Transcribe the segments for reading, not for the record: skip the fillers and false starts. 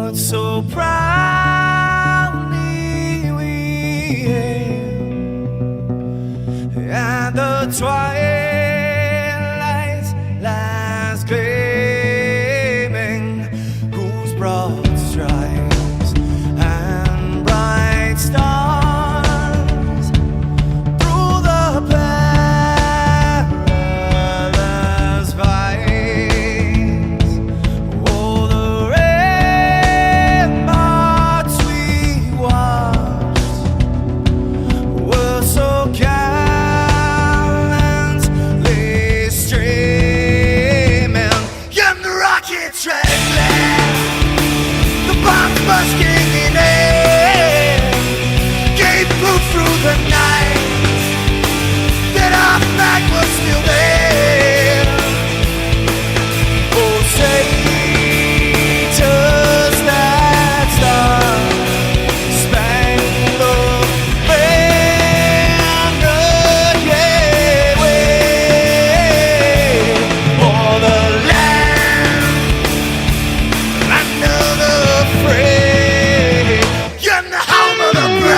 would so proudly we hail, and the twilight's last gleaming, whose broad stripes and bright stars through the perilous fights, oh, the ramparts we watched were so gallantly streaming, and the rockets red glare, the bombs bursting in air, gave proof through the night that our flag was still there. Oh, say, does that star-spangled banner yet wave o'er the land under the fray, and the home of the brave?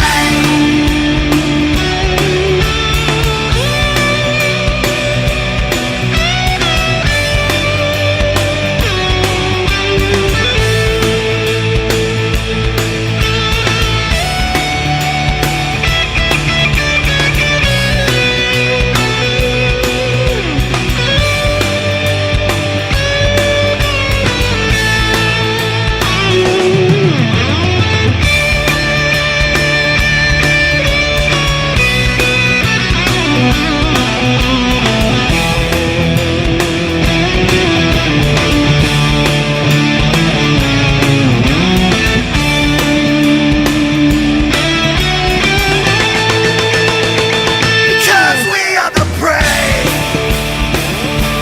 Because we are the brave.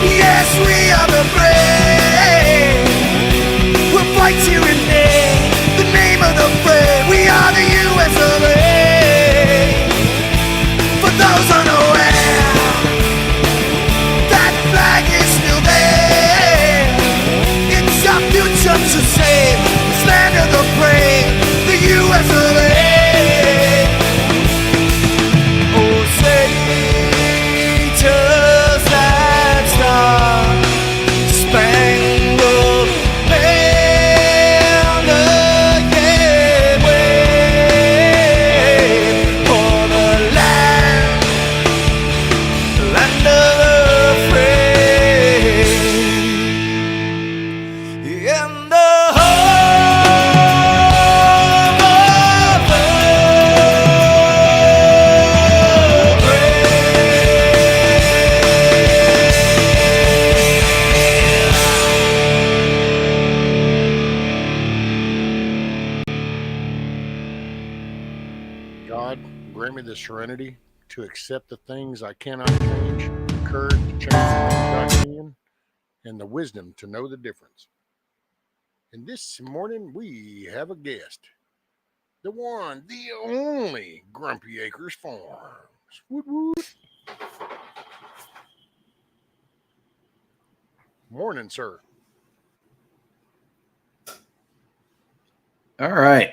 Yes, we are the brave. We'll fight you in the name of the brave. We are the US of A. For those unaware, that flag is still there. It's our future to save. This land of the brave, the US of A. Oh, say, does that star-spangled banner yet wave o'er the land of the free, in the home of the God, grant me the serenity to accept the things I cannot change, the courage to change the things I can, and the wisdom to know the difference. And this morning we have a guest, the one, the only Grumpy Acres Farms. Woot woot. Morning, sir. All right.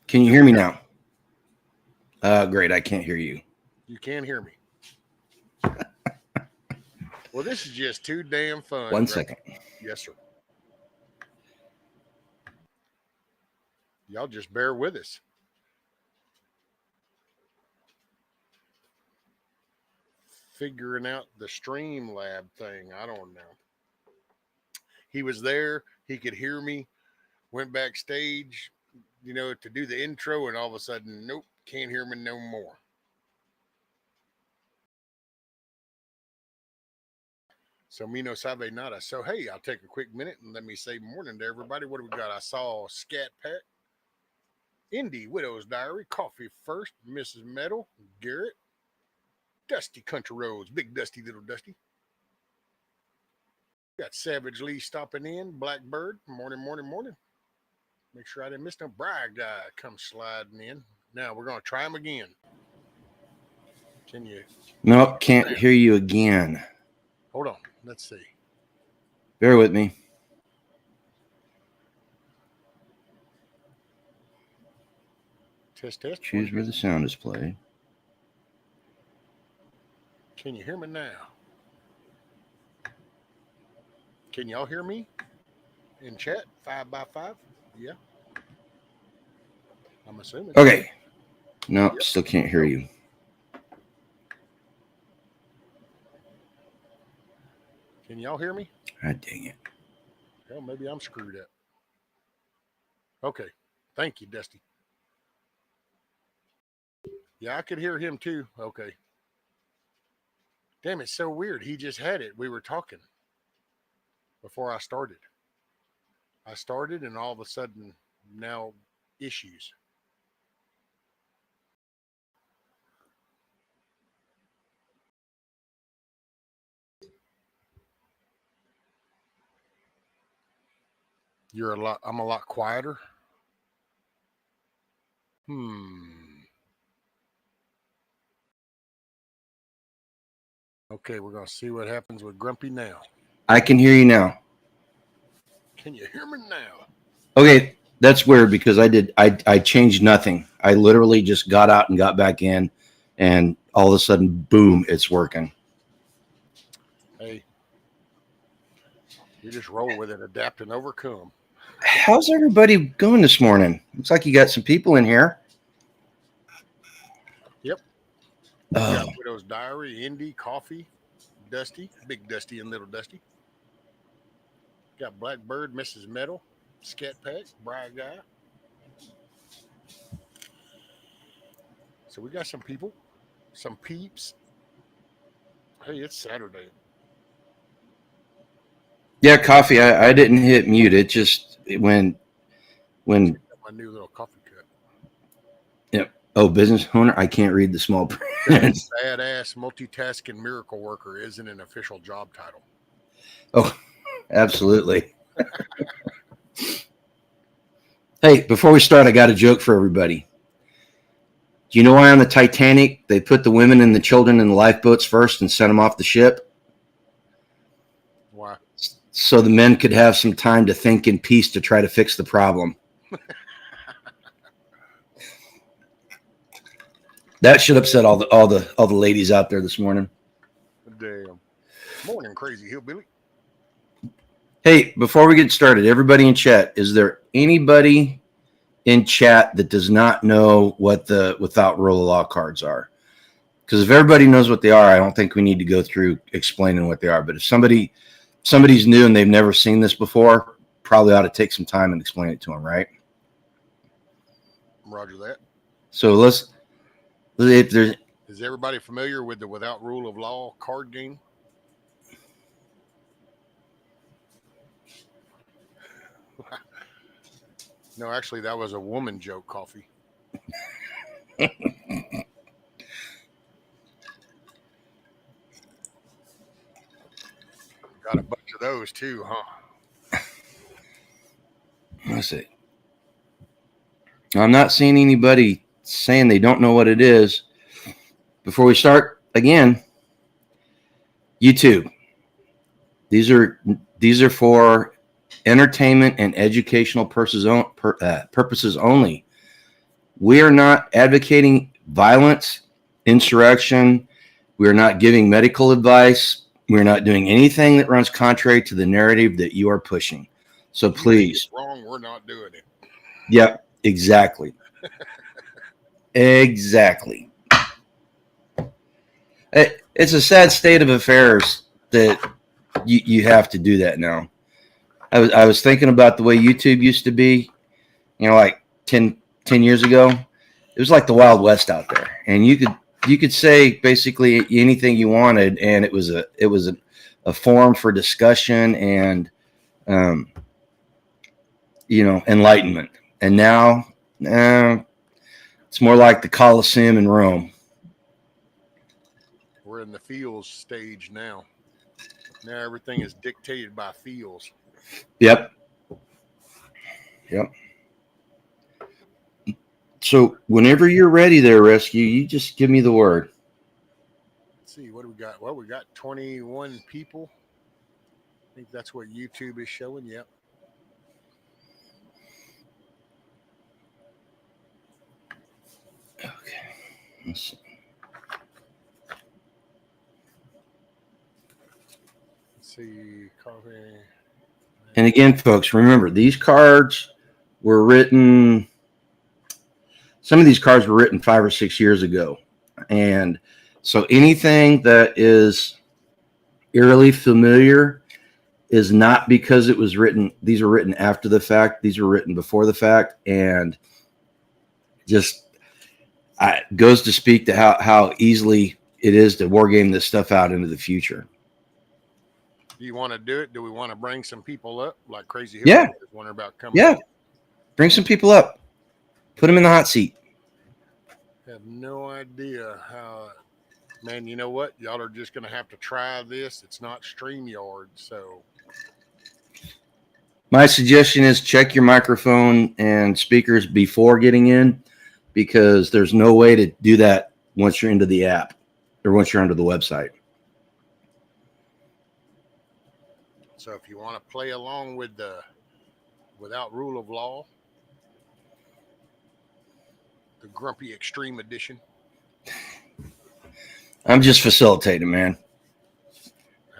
Can you hear me now? Great. I can't hear you. You can hear me. Well, this is just too damn fun. One Grumpy. second. Yes, sir. Y'all just bear with us. Figuring out the stream lab thing. I don't know. He was there. He could hear me. Went backstage, to do the intro, and all of a sudden, nope, can't hear me no more. So me no sabe nada. So hey, I'll take a quick minute and let me say morning to everybody. What do we got? I saw Scat Pack, Indie, Widow's Diary, Coffee First, Mrs. Metal, Garrett, Dusty Country Roads, Big Dusty, Little Dusty. Got Savage Lee stopping in, Blackbird, morning. Make sure I didn't miss no bride guy come sliding in. Now we're going to try him again. Can you? Nope, can't hear you again. Hold on. Let's see. Bear with me. Test. Choose where the sound is played. Can you hear me now? Can y'all hear me in chat? 5x5? Yeah. I'm assuming. Okay. No, Yep. still can't hear you. Can y'all hear me? God dang it. Well, maybe I'm screwed up. Okay. Thank you, Dusty. Yeah, I could hear him too. Okay. Damn, it's so weird. He just had it. We were talking before I started. I started, and all of a sudden, now issues. I'm a lot quieter. Okay, we're going to see what happens with Grumpy now. I can hear you now. Can you hear me now? Okay, that's weird because I changed nothing. I literally just got out and got back in, and all of a sudden, boom, it's working. Hey, you just roll with it, adapt and overcome. How's everybody going this morning? Looks like you got some people in here. Yep. We got Widow's Diary, Indy, Coffee, Dusty, Big Dusty and Little Dusty. Got Blackbird, Mrs. Metal, Scat Pack, Bright Guy. So we got some people, some peeps. Hey, it's Saturday. Yeah, Coffee. I didn't hit mute. It just when My new little coffee cup. Yep. Oh, business owner. I can't read the small print. Badass multitasking miracle worker isn't an official job title. Oh, absolutely. Hey, before we start, I got a joke for everybody. Do you know why on the Titanic they put the women and the children in the lifeboats first and sent them off the ship? Why? So the men could have some time to think in peace to try to fix the problem. That should upset all the ladies out there this morning. Damn. Morning, crazy hillbilly. Hey, before we get started, everybody in chat, is there anybody in chat that does not know what the without rule of law cards are? Because if everybody knows what they are, I don't think we need to go through explaining what they are. But if somebody's new and they've never seen this before, probably ought to take some time and explain it to them, right? Roger that. So if there's Is everybody familiar with the without rule of law card game? No, actually, that was a woman joke, Coffee. Got a bunch of those too, huh? let's see. I'm not seeing anybody saying they don't know what it is. Before we start, again, YouTube. These are for entertainment and educational purposes only. We are not advocating violence, insurrection. We are not giving medical advice. We're not doing anything that runs contrary to the narrative that you are pushing. So please. Wrong, we're not doing it. Yep, exactly. Exactly. It's a sad state of affairs that you have to do that now. I was thinking about the way YouTube used to be, like 10 years ago. It was like the Wild West out there, and you could say basically anything you wanted, and it was a forum for discussion and enlightenment. And now it's more like the Colosseum in Rome. We're in the feels stage now. Now everything is dictated by feels. Yep. So whenever you're ready there, Rescue, you just give me the word. Let's see, what do we got? Well, we got 21 people. I think that's what YouTube is showing. Yep. Let's see, coffee. And again, folks, remember these cards were written. Some of these cards were written 5 or 6 years ago, and so anything that is eerily familiar is not because it was written. These were written after the fact. These were written before the fact, and just goes to speak to how easily it is to war game this stuff out into the future. Do you want to do it? Do we want to bring some people up like Crazy Hill? Yeah. Wondering about coming. Yeah. Bring some people up. Put them in the hot seat. I have no idea how. Man, you know what? Y'all are just going to have to try this. It's not StreamYard, so. My suggestion is check your microphone and speakers before getting in, because there's no way to do that once you're into the app or once you're under the website. So if you want to play along with the without rule of law, the Grumpy Extreme Edition. I'm just facilitating, man.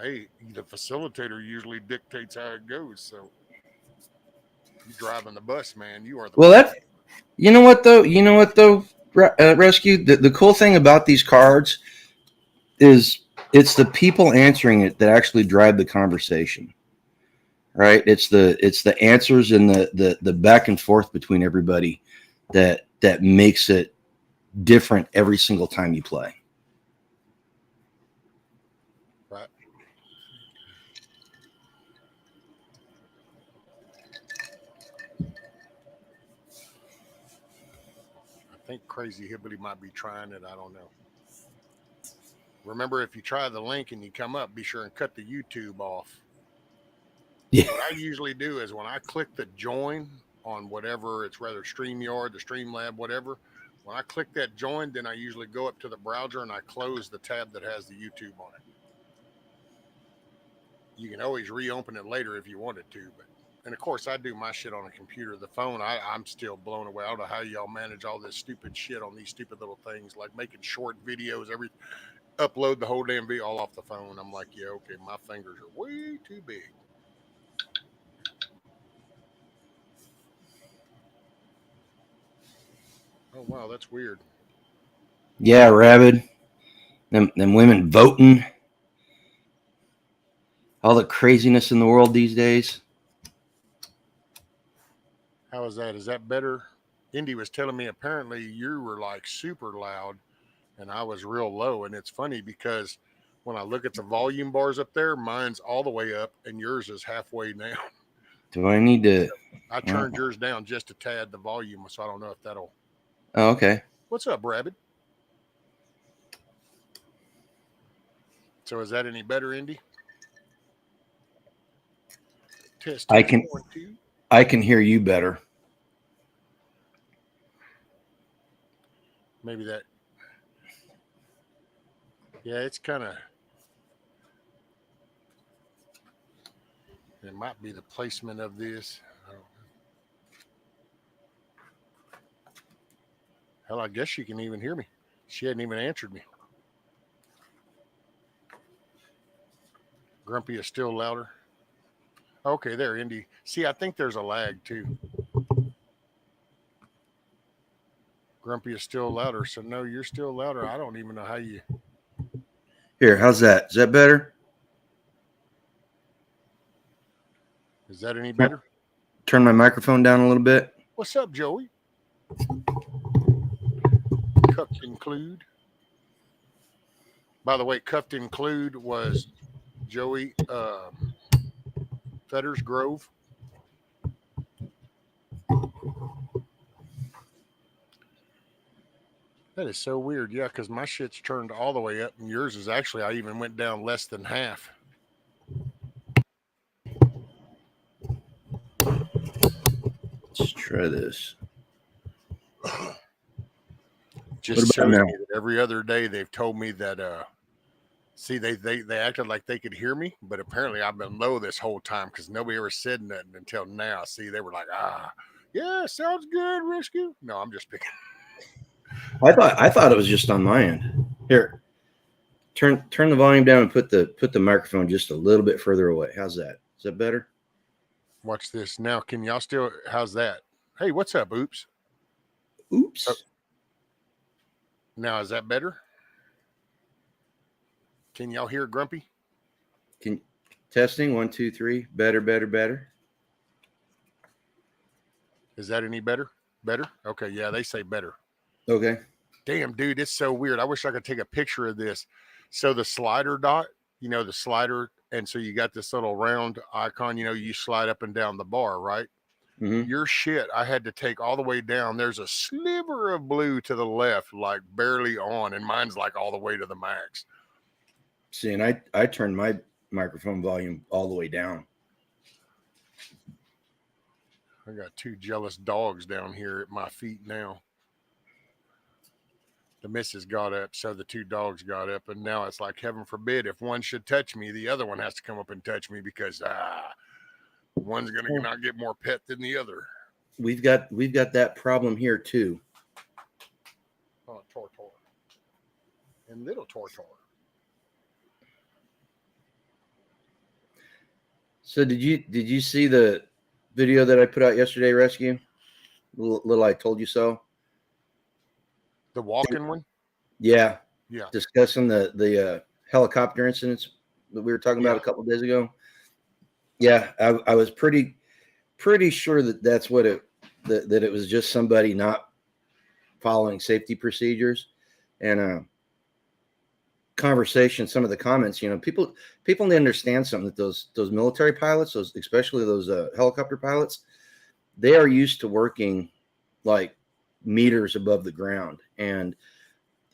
Hey, the facilitator usually dictates how it goes. So you driving the bus, man. You are the. Well, that. You know what though? Rescue. The cool thing about these cards is it's the people answering it that actually drive the conversation. Right? It's the answers and the back and forth between everybody that makes it different every single time you play. Right. I think Crazy Hillbilly might be trying it. I don't know. Remember, if you try the link and you come up, be sure and cut the YouTube off. Yeah. What I usually do is when I click the join on whatever, it's rather StreamYard, the Streamlab, whatever, when I click that join, then I usually go up to the browser and I close the tab that has the YouTube on it. You can always reopen it later if you wanted to, but and of course I do my shit on a computer. The phone, I'm still blown away. I don't know how y'all manage all this stupid shit on these stupid little things, like making short videos, upload the whole damn video all off the phone. I'm like, yeah, okay, my fingers are way too big. Oh wow, that's weird. Yeah, rabid. Them women voting. All the craziness in the world these days. How is that? Is that better? Indy was telling me apparently you were like super loud and I was real low. And it's funny because when I look at the volume bars up there, mine's all the way up and yours is halfway down. Do I need to? I turned yours down just a tad, the volume, so I don't know if that'll. Oh, okay. What's up, Rabbit? So is that any better, Indy? Test. I can hear you better. Maybe that. Yeah, it's kind of. It might be the placement of this. Hell, I guess she can even hear me. She hadn't even answered me. Grumpy is still louder. Okay, there, Indy. See, I think there's a lag too. Grumpy is still louder. So no, you're still louder. I don't even know how you. Here, how's that? Is that better? Is that any better? Turn my microphone down a little bit. What's up, Joey? Cuffed Include. By the way, Cuffed Include was Joey Fetters Grove. That is so weird. Yeah, because my shit's turned all the way up, and yours is actually, I even went down less than half. Let's try this. Just shows me that every other day they've told me that, see, they acted like they could hear me, but apparently I've been low this whole time because nobody ever said nothing until now. See, they were like, yeah, sounds good, Rescue. No, I'm just picking. I thought it was just on my end. Here, turn the volume down and put the microphone just a little bit further away. How's that? Is that better? Watch this. Now, can y'all still, how's that? Hey, what's up, Oops? Oops. Oh, now, is that better? Can y'all hear Grumpy? Can testing 1, 2, 3. Better. Is that any better? Better? Okay, yeah, they say better. Okay. Damn, dude, it's so weird. I wish I could take a picture of this. So the slider dot, the slider, and so you got this little round icon, you slide up and down the bar, right? Mm-hmm. Your shit, I had to take all the way down. There's a sliver of blue to the left, like barely on, and mine's like all the way to the max. See, and I turned my microphone volume all the way down. I got 2 jealous dogs down here at my feet now. The missus got up, so the 2 dogs got up, and now it's like, heaven forbid, if one should touch me, the other one has to come up and touch me because one's gonna not get more pet than the other. We've got that problem here too. Oh, Tortor and little Tortor. So did you see the video that I put out yesterday, Rescue? Little I told you so. The walking one? Yeah. Yeah. Discussing the helicopter incidents that we were talking about a couple of days ago. Yeah, I was pretty sure that's what that it was just somebody not following safety procedures, and conversation. Some of the comments, people need to understand something, that those military pilots, especially those helicopter pilots, they are used to working like meters above the ground, and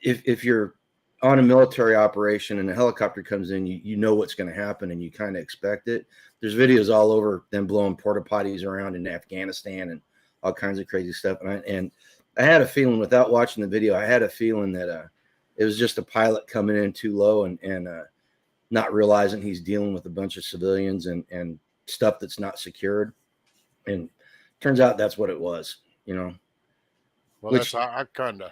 if you're on a military operation and a helicopter comes in, you know what's going to happen and you kind of expect it. There's videos all over them blowing porta potties around in Afghanistan and all kinds of crazy stuff. And I had a feeling, without watching the video, I had a feeling that it was just a pilot coming in too low and not realizing he's dealing with a bunch of civilians and stuff that's not secured. And turns out that's what it was, Well, which, I kind of,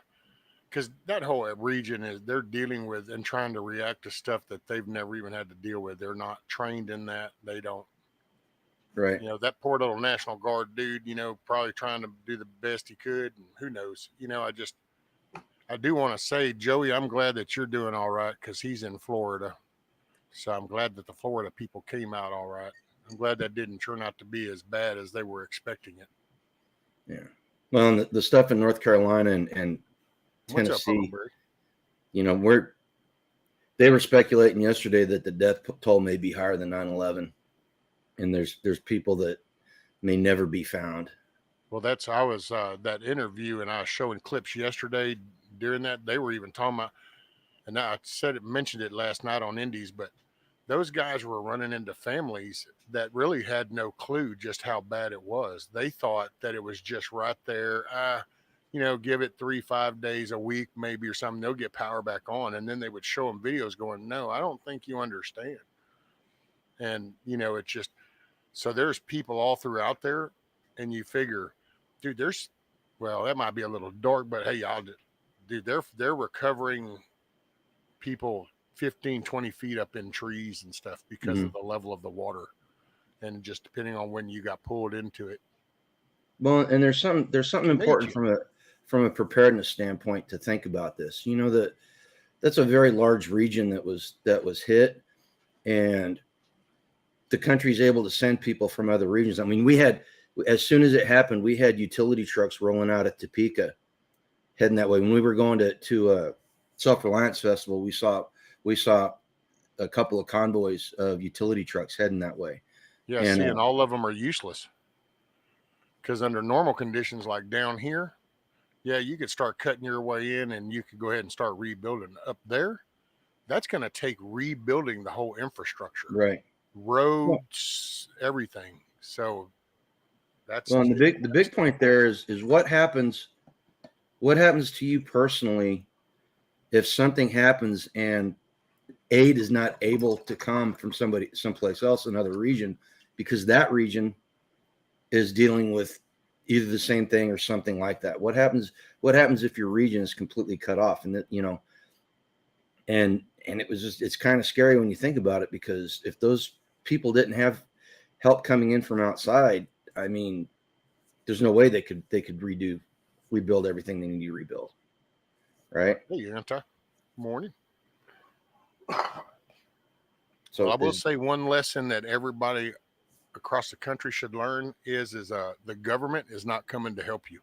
because that whole region is, they're dealing with and trying to react to stuff that they've never even had to deal with. They're not trained in that. They don't. right. That poor little National Guard dude, probably trying to do the best he could. And who knows? I do want to say, Joey, I'm glad that you're doing all right because he's in Florida. So I'm glad that the Florida people came out all right. I'm glad that didn't turn out to be as bad as they were expecting it. Yeah. Well, the stuff in North Carolina and Tennessee, they were speculating yesterday that the death toll may be higher than 9/11, and there's people that may never be found. Well, I was that interview, and I was showing clips yesterday during that. They were even talking about, and I mentioned it last night on Indies, but those guys were running into families that really had no clue just how bad it was. They thought that it was just right there. Give it 3-5 days a week, maybe, or something. They'll get power back on. And then they would show them videos going, no, I don't think you understand. And, it's just, so there's people all throughout there. And you figure, dude, that might be a little dark, but hey, they're recovering people 15, 20 feet up in trees and stuff because of the level of the water. And just depending on when you got pulled into it. Well, and there's something important from a preparedness standpoint to think about this. That's a very large region that was hit, and the country's able to send people from other regions. I mean, we had, as soon as it happened, we had utility trucks rolling out at Topeka, heading that way. When we were going to Self-Reliance Festival, we saw a couple of convoys of utility trucks heading that way. Yeah, and all of them are useless. Because under normal conditions, like down here, yeah, you could start cutting your way in and you could go ahead and start rebuilding. Up there, that's going to take rebuilding the whole infrastructure. Right. Roads, everything. So that's... Well, and the big point there is what happens to you personally if something happens and aid is not able to come from someplace else, another region, because that region is dealing with either the same thing or something like that. What happens if your region is completely cut off? And that, and it was just, it's kind of scary when you think about it, because if those people didn't have help coming in from outside, I mean, there's no way they could rebuild everything they need to rebuild. Right? Hey, Anti. Morning. So well, I will say one lesson that everybody across the country should learn is the government is not coming to help you.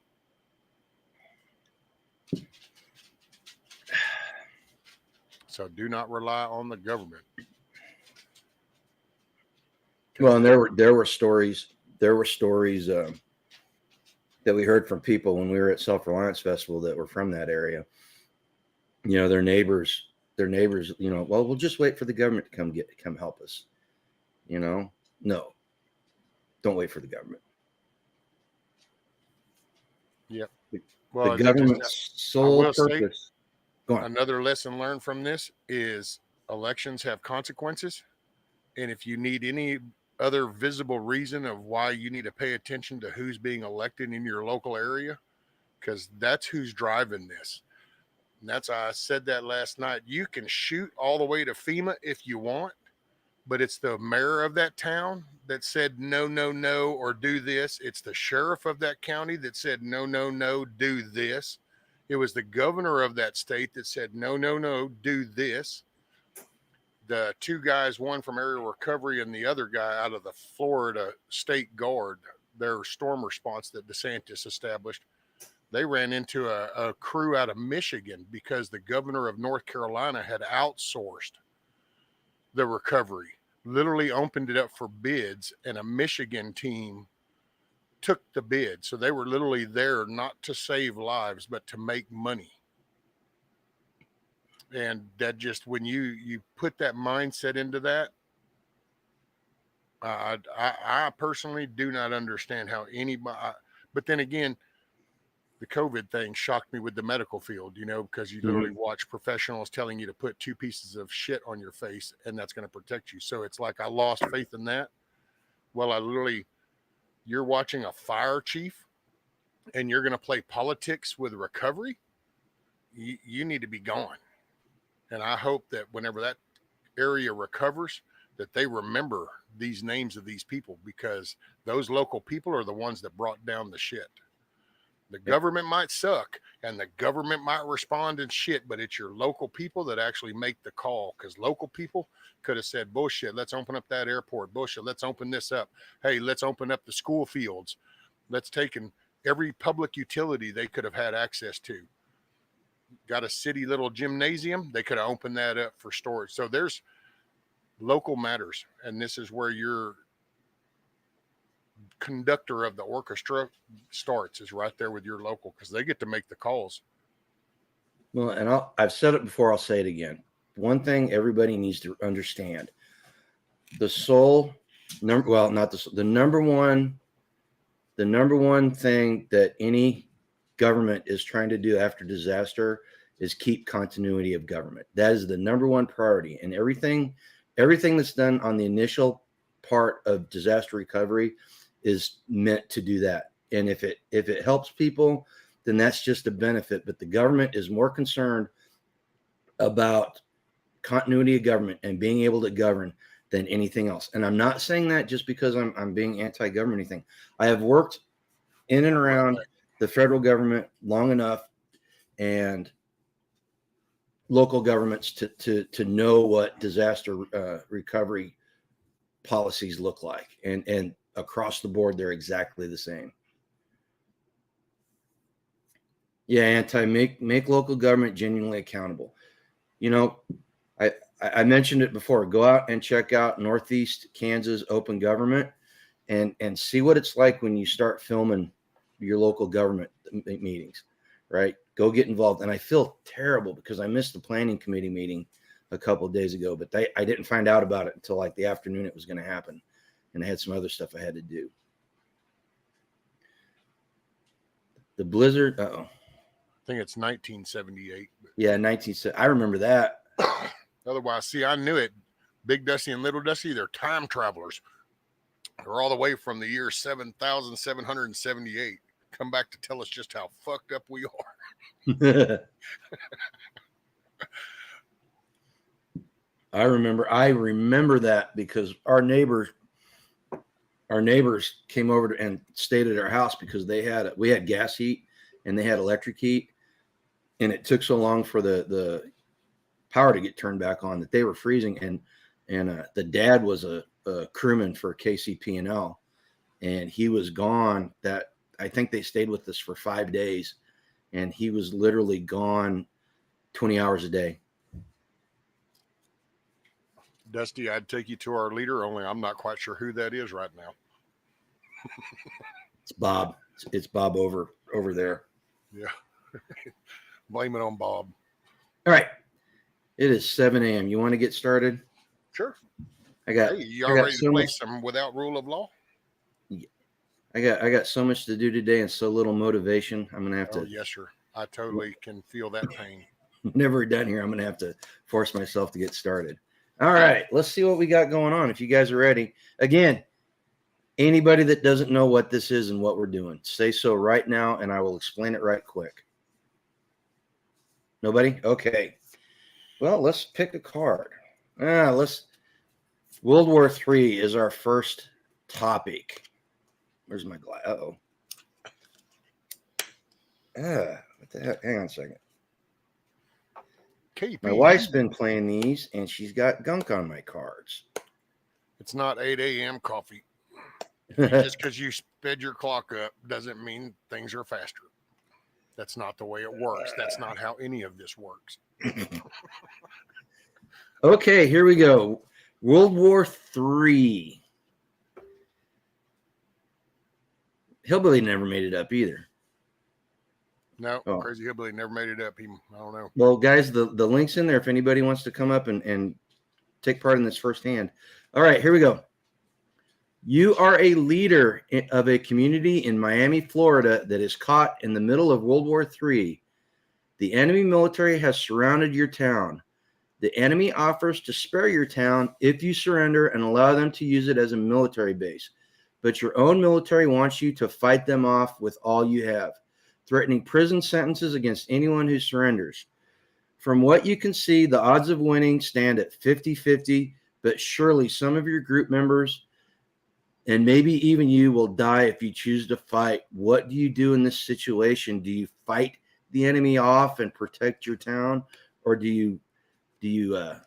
So do not rely on the government. Well, and there were stories that we heard from people when we were at Self-Reliance Festival that were from that area. Their neighbors, well, we'll just wait for the government to come help us. No, don't wait for the government. Yep. Well, the government's sole purpose. Go on. Another lesson learned from this is elections have consequences. And if you need any other visible reason of why you need to pay attention to who's being elected in your local area, because that's who's driving this. And that's why I said that last night. You can shoot all the way to FEMA if you want, but it's the mayor of that town that said no, no, no, or do this. It's the sheriff of that county that said no, no, no, do this. It was the governor of that state that said no, no, no, do this. The two guys, one from aerial recovery and the other guy out of the Florida State Guard, their storm response that DeSantis established, they ran into a crew out of Michigan because the governor of North Carolina had outsourced the recovery, literally opened it up for bids, and a Michigan team took the bid. So they were literally there not to save lives, but to make money. And that just, when you put that mindset into that, I personally do not understand how anybody, but then again, the COVID thing shocked me with the medical field, because you literally watch professionals telling you to put 2 pieces of shit on your face and that's going to protect you. So it's like I lost faith in that. Well, you're watching a fire chief and you're going to play politics with recovery. You need to be gone. And I hope that whenever that area recovers, that they remember these names of these people, because those local people are the ones that brought down the shit. The government might suck and the government might respond and shit, but it's your local people that actually make the call, because local people could have said, bullshit, let's open up that airport. Bullshit, let's open this up. Hey, let's open up the school fields. Let's take in every public utility they could have had access to. Got a city little gymnasium, they could have opened that up for storage. So there's local matters, and this is where your conductor of the orchestra starts, is right there with your local, because they get to make the calls. Well, and I've said it before, I'll say it again. One thing everybody needs to understand: the number one thing that any government is trying to do after disaster is keep continuity of government. That is the number one priority, and everything that's done on the initial part of disaster recovery is meant to do that. And if it helps people, then that's just a benefit. But the government is more concerned about continuity of government and being able to govern than anything else. And I'm not saying that just because I'm being anti-government or anything. I have worked in and around the federal government long enough, and local governments to know what disaster recovery policies look like, and across the board they're exactly the same. Make local government genuinely accountable. I mentioned it before. Go out and check out Northeast Kansas Open Government and see what it's like when you start filming your local government meetings, right? Go get involved. And I feel terrible because I missed the planning committee meeting a couple of days ago, but I didn't find out about it until like the afternoon it was going to happen. And I had some other stuff I had to do. The blizzard. I think it's 1978. Yeah, 1970. I remember that. Otherwise, see, I knew it. Big Dusty and Little Dusty, they're time travelers. They're all the way from the year 7,778. come back to tell us just how fucked up we are. I remember that because our neighbors came over and stayed at our house because we had gas heat and they had electric heat, and it took so long for the power to get turned back on that they were freezing. And the dad was a crewman for KCP&L, and he was gone. That I think they stayed with us for 5 days, and he was literally gone 20 hours a day. Dusty, I'd take you to our leader, only I'm not quite sure who that is right now. It's Bob. It's Bob over there. Yeah. Blame it on Bob. All right. It is 7 a.m. You want to get started? Sure. Hey, you all ready to play some without rule of law? I got so much to do today and so little motivation. I'm gonna have to. Yes, sir. I totally can feel that pain. Never done here. I'm gonna have to force myself to get started. All right, let's see what we got going on. If you guys are ready, again, anybody that doesn't know what this is and what we're doing, say so right now, and I will explain it right quick. Nobody? Okay. Well, let's pick a card. World War III is our first topic. Where's my glass? Uh-oh. What the heck? Hang on a second. KP. My wife's been playing these, and she's got gunk on my cards. It's not 8 a.m. coffee. Just because you sped your clock up doesn't mean things are faster. That's not the way it works. That's not how any of this works. Okay, here we go. World War III. Hillbilly never made it up either. No, Crazy Hillbilly never made it up. I don't know. Well, guys, the link's in there if anybody wants to come up and take part in this firsthand. All right, here we go. You are a leader of a community in Miami, Florida that is caught in the middle of World War III. The enemy military has surrounded your town. The enemy offers to spare your town if you surrender and allow them to use it as a military base. But your own military wants you to fight them off with all you have, threatening prison sentences against anyone who surrenders. From what you can see, the odds of winning stand at 50-50, but surely some of your group members and maybe even you will die if you choose to fight. What do you do in this situation? Do you fight the enemy off and protect your town, or do you I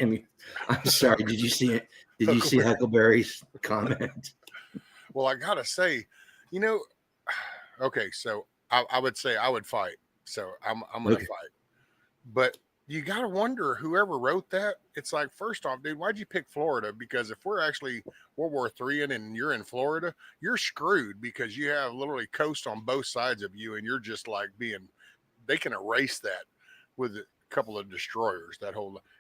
mean, I'm sorry, did you see it? Did you see Huckleberry's comment? Well, I gotta say, okay, so I would say I would fight. So I'm gonna fight. But you gotta wonder, whoever wrote that, it's like, first off, dude, why'd you pick Florida? Because if we're actually World War III and you're in Florida, you're screwed because you have literally coast on both sides of you, and you're just like they can erase that with a couple of destroyers,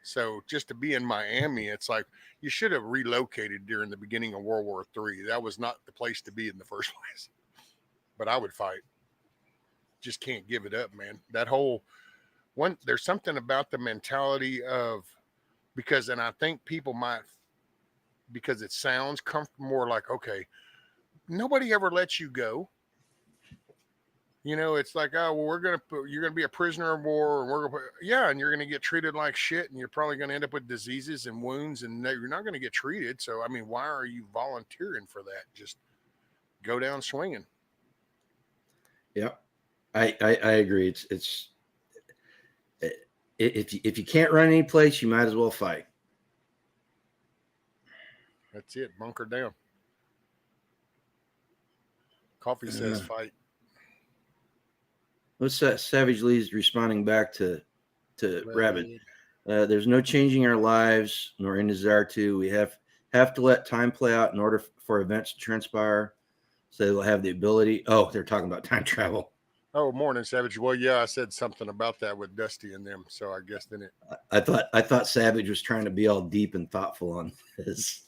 so just to be in Miami, it's like you should have relocated during the beginning of World War III. That was not the place to be in the first place. But I would fight. Just can't give it up, man. That whole one, there's something about the mentality of, and I think people might, because it sounds comfortable, more like, okay, nobody ever lets you go. It's like, oh, well, you're going to be a prisoner of war, and and you're going to get treated like shit, and you're probably going to end up with diseases and wounds, and you're not going to get treated. So, I mean, why are you volunteering for that? Just go down swinging. Yeah, I agree. It's if you can't run any place, you might as well fight. That's it. Bunker down. Coffee says fight. What's that? Savage Lee's responding back to Rabbit. There's no changing our lives, nor any desire to. We have to let time play out in order for events to transpire, so they'll have the ability. Oh, they're talking about time travel. Oh, morning, Savage. Well, yeah, I said something about that with Dusty and them, so I guess then it. I thought Savage was trying to be all deep and thoughtful on this.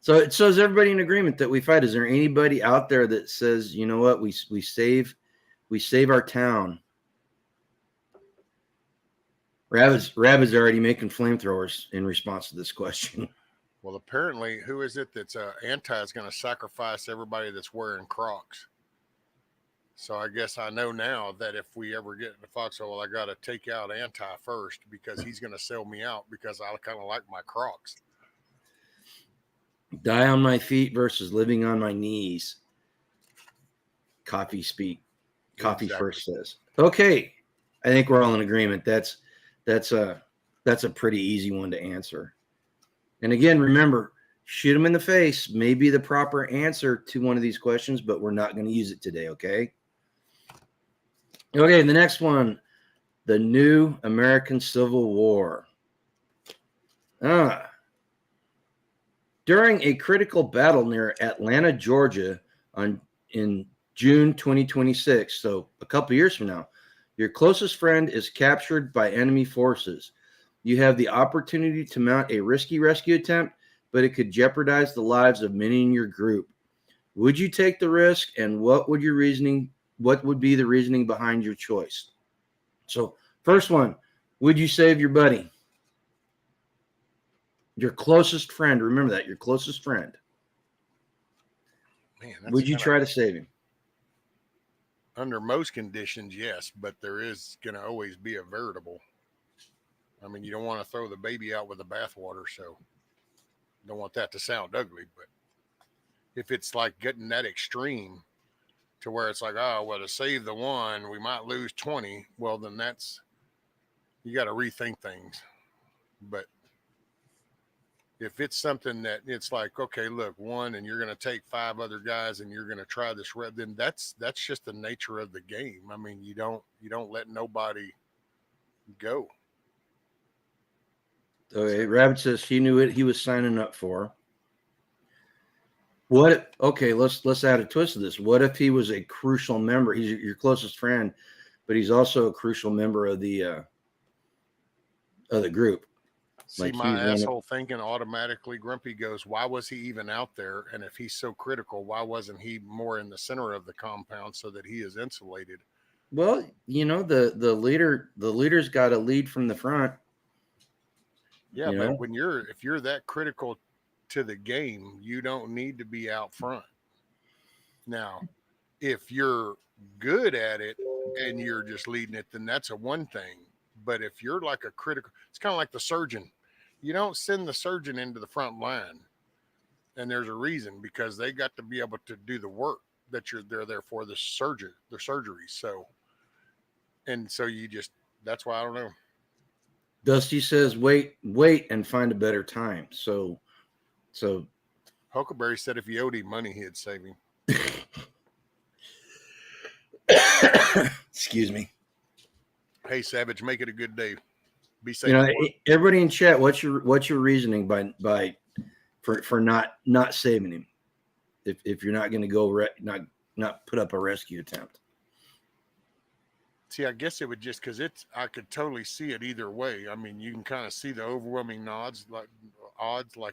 So is everybody in agreement that we fight? Is there anybody out there that says, you know what, we save our town? Rabbit's already making flamethrowers in response to this question. Well, apparently, who is it that's anti is going to sacrifice everybody that's wearing Crocs? So I guess I know now that if we ever get in the foxhole, well, I got to take out anti first because he's going to sell me out because I kind of like my Crocs. Die on my feet versus living on my knees. Coffee speak. Coffee Exactly. first says. Okay. I think we're all in agreement. That's a pretty easy one to answer. And again, remember, shoot them in the face may be the proper answer to one of these questions, but we're not going to use it today, okay? Okay, the next one, the new American Civil War. During a critical battle near Atlanta, Georgia in June 2026, so a couple years from now, your closest friend is captured by enemy forces. You have the opportunity to mount a risky rescue attempt, but it could jeopardize the lives of many in your group. Would you take the risk, and what would be the reasoning behind your choice? So, first one, would you save your buddy? Your closest friend, remember that, your closest friend. Man, Would you try to save him? Under most conditions, yes, but there is going to always be a variable. I mean, you don't want to throw the baby out with the bathwater, so don't want that to sound ugly. But if it's like getting that extreme to where it's like, oh, well, to save the one, we might lose 20, well, then you got to rethink things. But if it's something that it's like, okay, look, one, and you're going to take 5 other guys and you're going to try this red, then that's just the nature of the game. I mean, you don't let nobody go. Okay, Rabbit says he knew it. He was signing up for. What? Okay, let's add a twist to this. What if he was a crucial member? He's your closest friend, but he's also a crucial member of the group. See, Like my asshole thinking automatically, Grumpy goes, why was he even out there? And if he's so critical, why wasn't he more in the center of the compound so that he is insulated? Well, the leader's got to lead from the front. Yeah, but if you're that critical to the game, you don't need to be out front. Now, if you're good at it and you're just leading it, then that's a one thing. But if you're like a critical, it's kind of like the surgeon. You don't send the surgeon into the front line, and there's a reason because they got to be able to do the work that they're there for, the surgery. So you just, that's why I don't know. Dusty says, wait, and find a better time. So Huckleberry said if you owed him money, he'd save him. Excuse me. Hey, Savage, make it a good day. Be safe. Everybody in chat, what's your reasoning for not saving him? If you're not going to go not put up a rescue attempt. See, I guess it would just because I could totally see it either way. I mean, you can kind of see the overwhelming odds. Like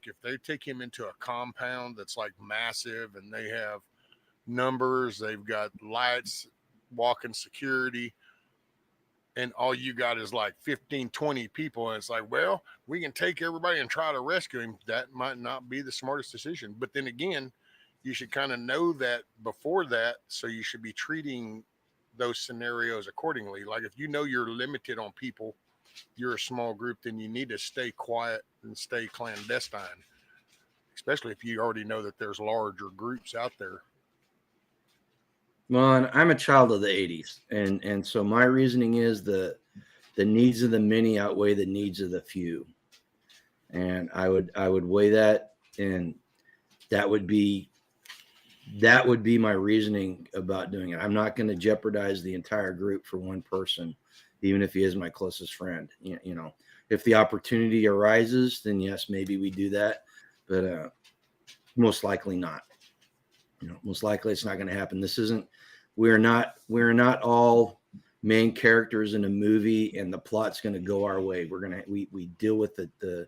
if they take him into a compound that's like massive and they have numbers, they've got lights, walking security, and all you got is like 15, 20 people. And it's like, well, we can take everybody and try to rescue him. That might not be the smartest decision. But then again, you should kind of know that before that. So you should be treating those scenarios accordingly. Like if you know you're limited on people, you're a small group, then you need to stay quiet and stay clandestine, especially if you already know that there's larger groups out there. Well, and I'm a child of the 80s, and so my reasoning is the needs of the many outweigh the needs of the few, and I would weigh that, and that would be my reasoning about doing it. I'm not going to jeopardize the entire group for one person, even if he is my closest friend. If the opportunity arises, then yes, maybe we do that, but most likely not. Most likely it's not going to happen. We're not all main characters in a movie and the plot's going to go our way. We deal with the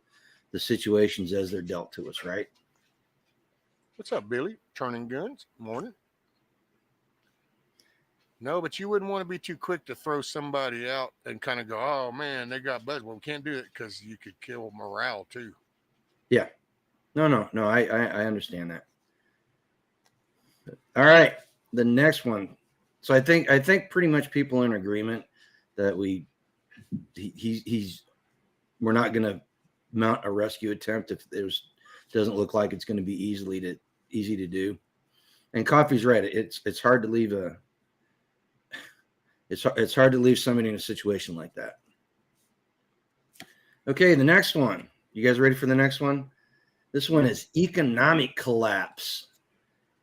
situations as they're dealt to us, right? What's up, Billy? Turning guns. Morning. No, but you wouldn't want to be too quick to throw somebody out and kind of go, oh man, they got buzz. Well, we can't do it because you could kill morale too. Yeah. No. I understand that. All right, the next one. So I think pretty much people are in agreement that we're not going to mount a rescue attempt if there's doesn't look like it's going to be easy to do. And Coffee's right. It's hard to leave it's hard to leave somebody in a situation like that. Okay, the next one. You guys ready for the next one? This one is economic collapse.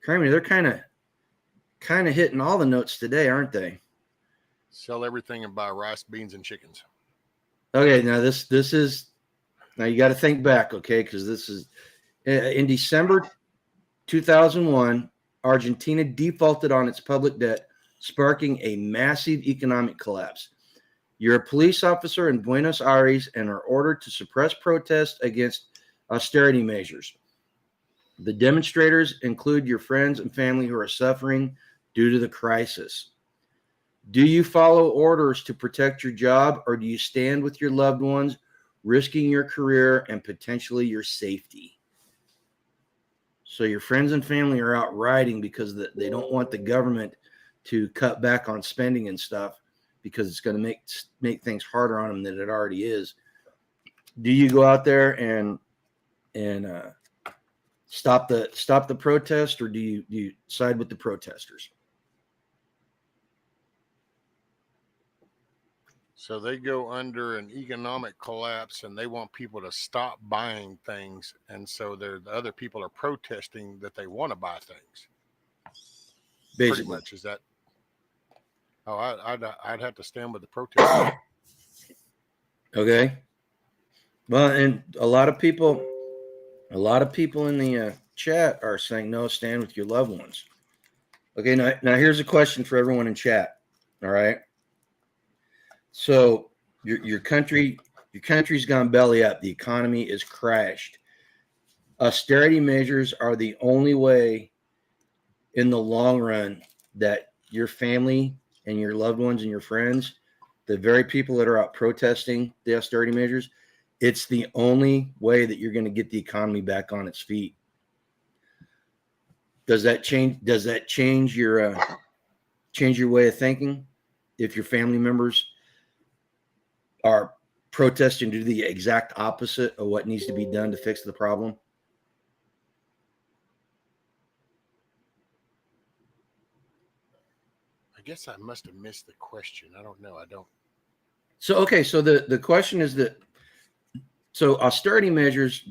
Kramer, they're kind of hitting all the notes today, aren't they? Sell everything and buy rice, beans, and chickens. Okay, now this is now you got to think back, okay? Because this is in December 2001, Argentina defaulted on its public debt, sparking a massive economic collapse. You're a police officer in Buenos Aires and are ordered to suppress protests against austerity measures. The demonstrators include your friends and family who are suffering due to the crisis. Do you follow orders to protect your job, or do you stand with your loved ones, risking your career and potentially your safety? So your friends and family are out rioting because they don't want the government to cut back on spending and stuff because it's going to make things harder on them than it already is. Do you go out there and stop the protest, or do you side with the protesters? So they go under an economic collapse and they want people to stop buying things. And so the other people are protesting that they want to buy things. Basically. Pretty much. Is that? Oh, I'd have to stand with the protesters. Okay. Well, and a lot of people in the chat are saying no, stand with your loved ones. Okay, now here's a question for everyone in chat. All right. So your country's gone belly up. The economy is crashed. Austerity measures are the only way in the long run that your family and your loved ones and your friends, the very people that are out protesting the austerity measures, it's the only way that you're going to get the economy back on its feet. Does that change your way of thinking if your family members are protesting to do the exact opposite of what needs to be done to fix the problem? I guess I must have missed the question. I don't know. I don't. So, okay. So the question is that, so austerity measures,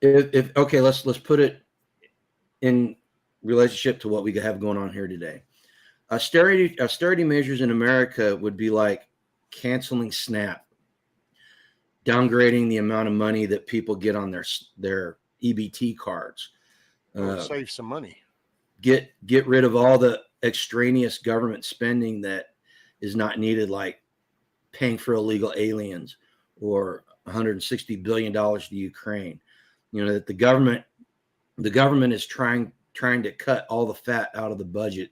if okay, let's put it in relationship to what we have going on here today. Austerity measures in America would be like canceling SNAP, downgrading the amount of money that people get on their EBT cards. Save some money. Get rid of all the extraneous government spending that is not needed, like paying for illegal aliens or $160 billion to Ukraine. You know, that the government is trying to cut all the fat out of the budget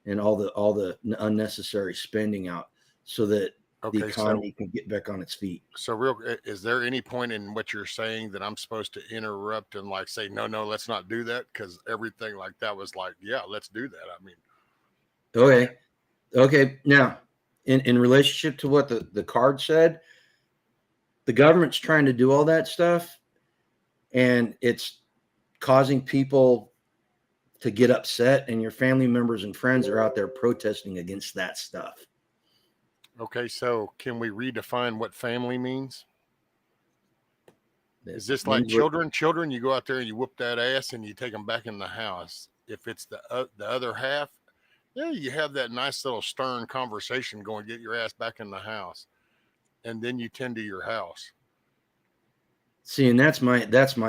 and all the unnecessary spending out so that the economy can get back on its feet. So is there any point in what you're saying that I'm supposed to interrupt and like say, no, let's not do that? Because everything like that was like, yeah, let's do that. I mean, okay. Now, in relationship to what the card said, the government's trying to do all that stuff, and it's causing people to get upset, and your family members and friends are out there protesting against that stuff. Okay, so can we redefine what family means? Is this like children? Children, you go out there and you whoop that ass and you take them back in the house. If it's the other half, yeah, you have that nice little stern conversation going, get your ass back in the house, and then you tend to your house. See, and that's my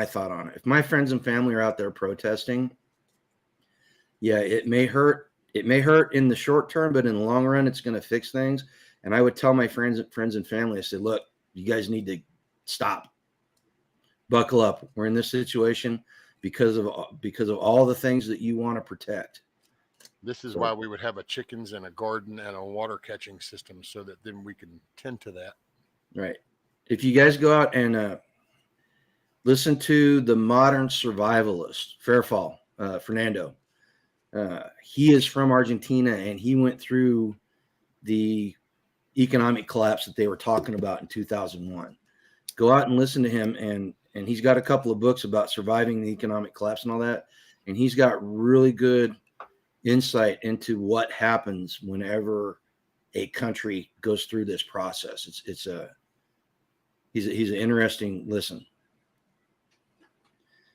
thought on it. If my friends and family are out there protesting, yeah, it may hurt. It may hurt in the short term, but in the long run, it's going to fix things. And I would tell my friends and family, I said, look, you guys need to stop. Buckle up. We're in this situation because of all the things that you want to protect. This is why we would have a chickens and a garden and a water catching system so that then we can tend to that. Right. If you guys go out and Listen to the modern survivalist, Fairfall, Fernando. He is from Argentina, and he went through the economic collapse that they were talking about in 2001. Go out and listen to him, and he's got a couple of books about surviving the economic collapse and all that, and he's got really good insight into what happens whenever a country goes through this process. He's an interesting listen.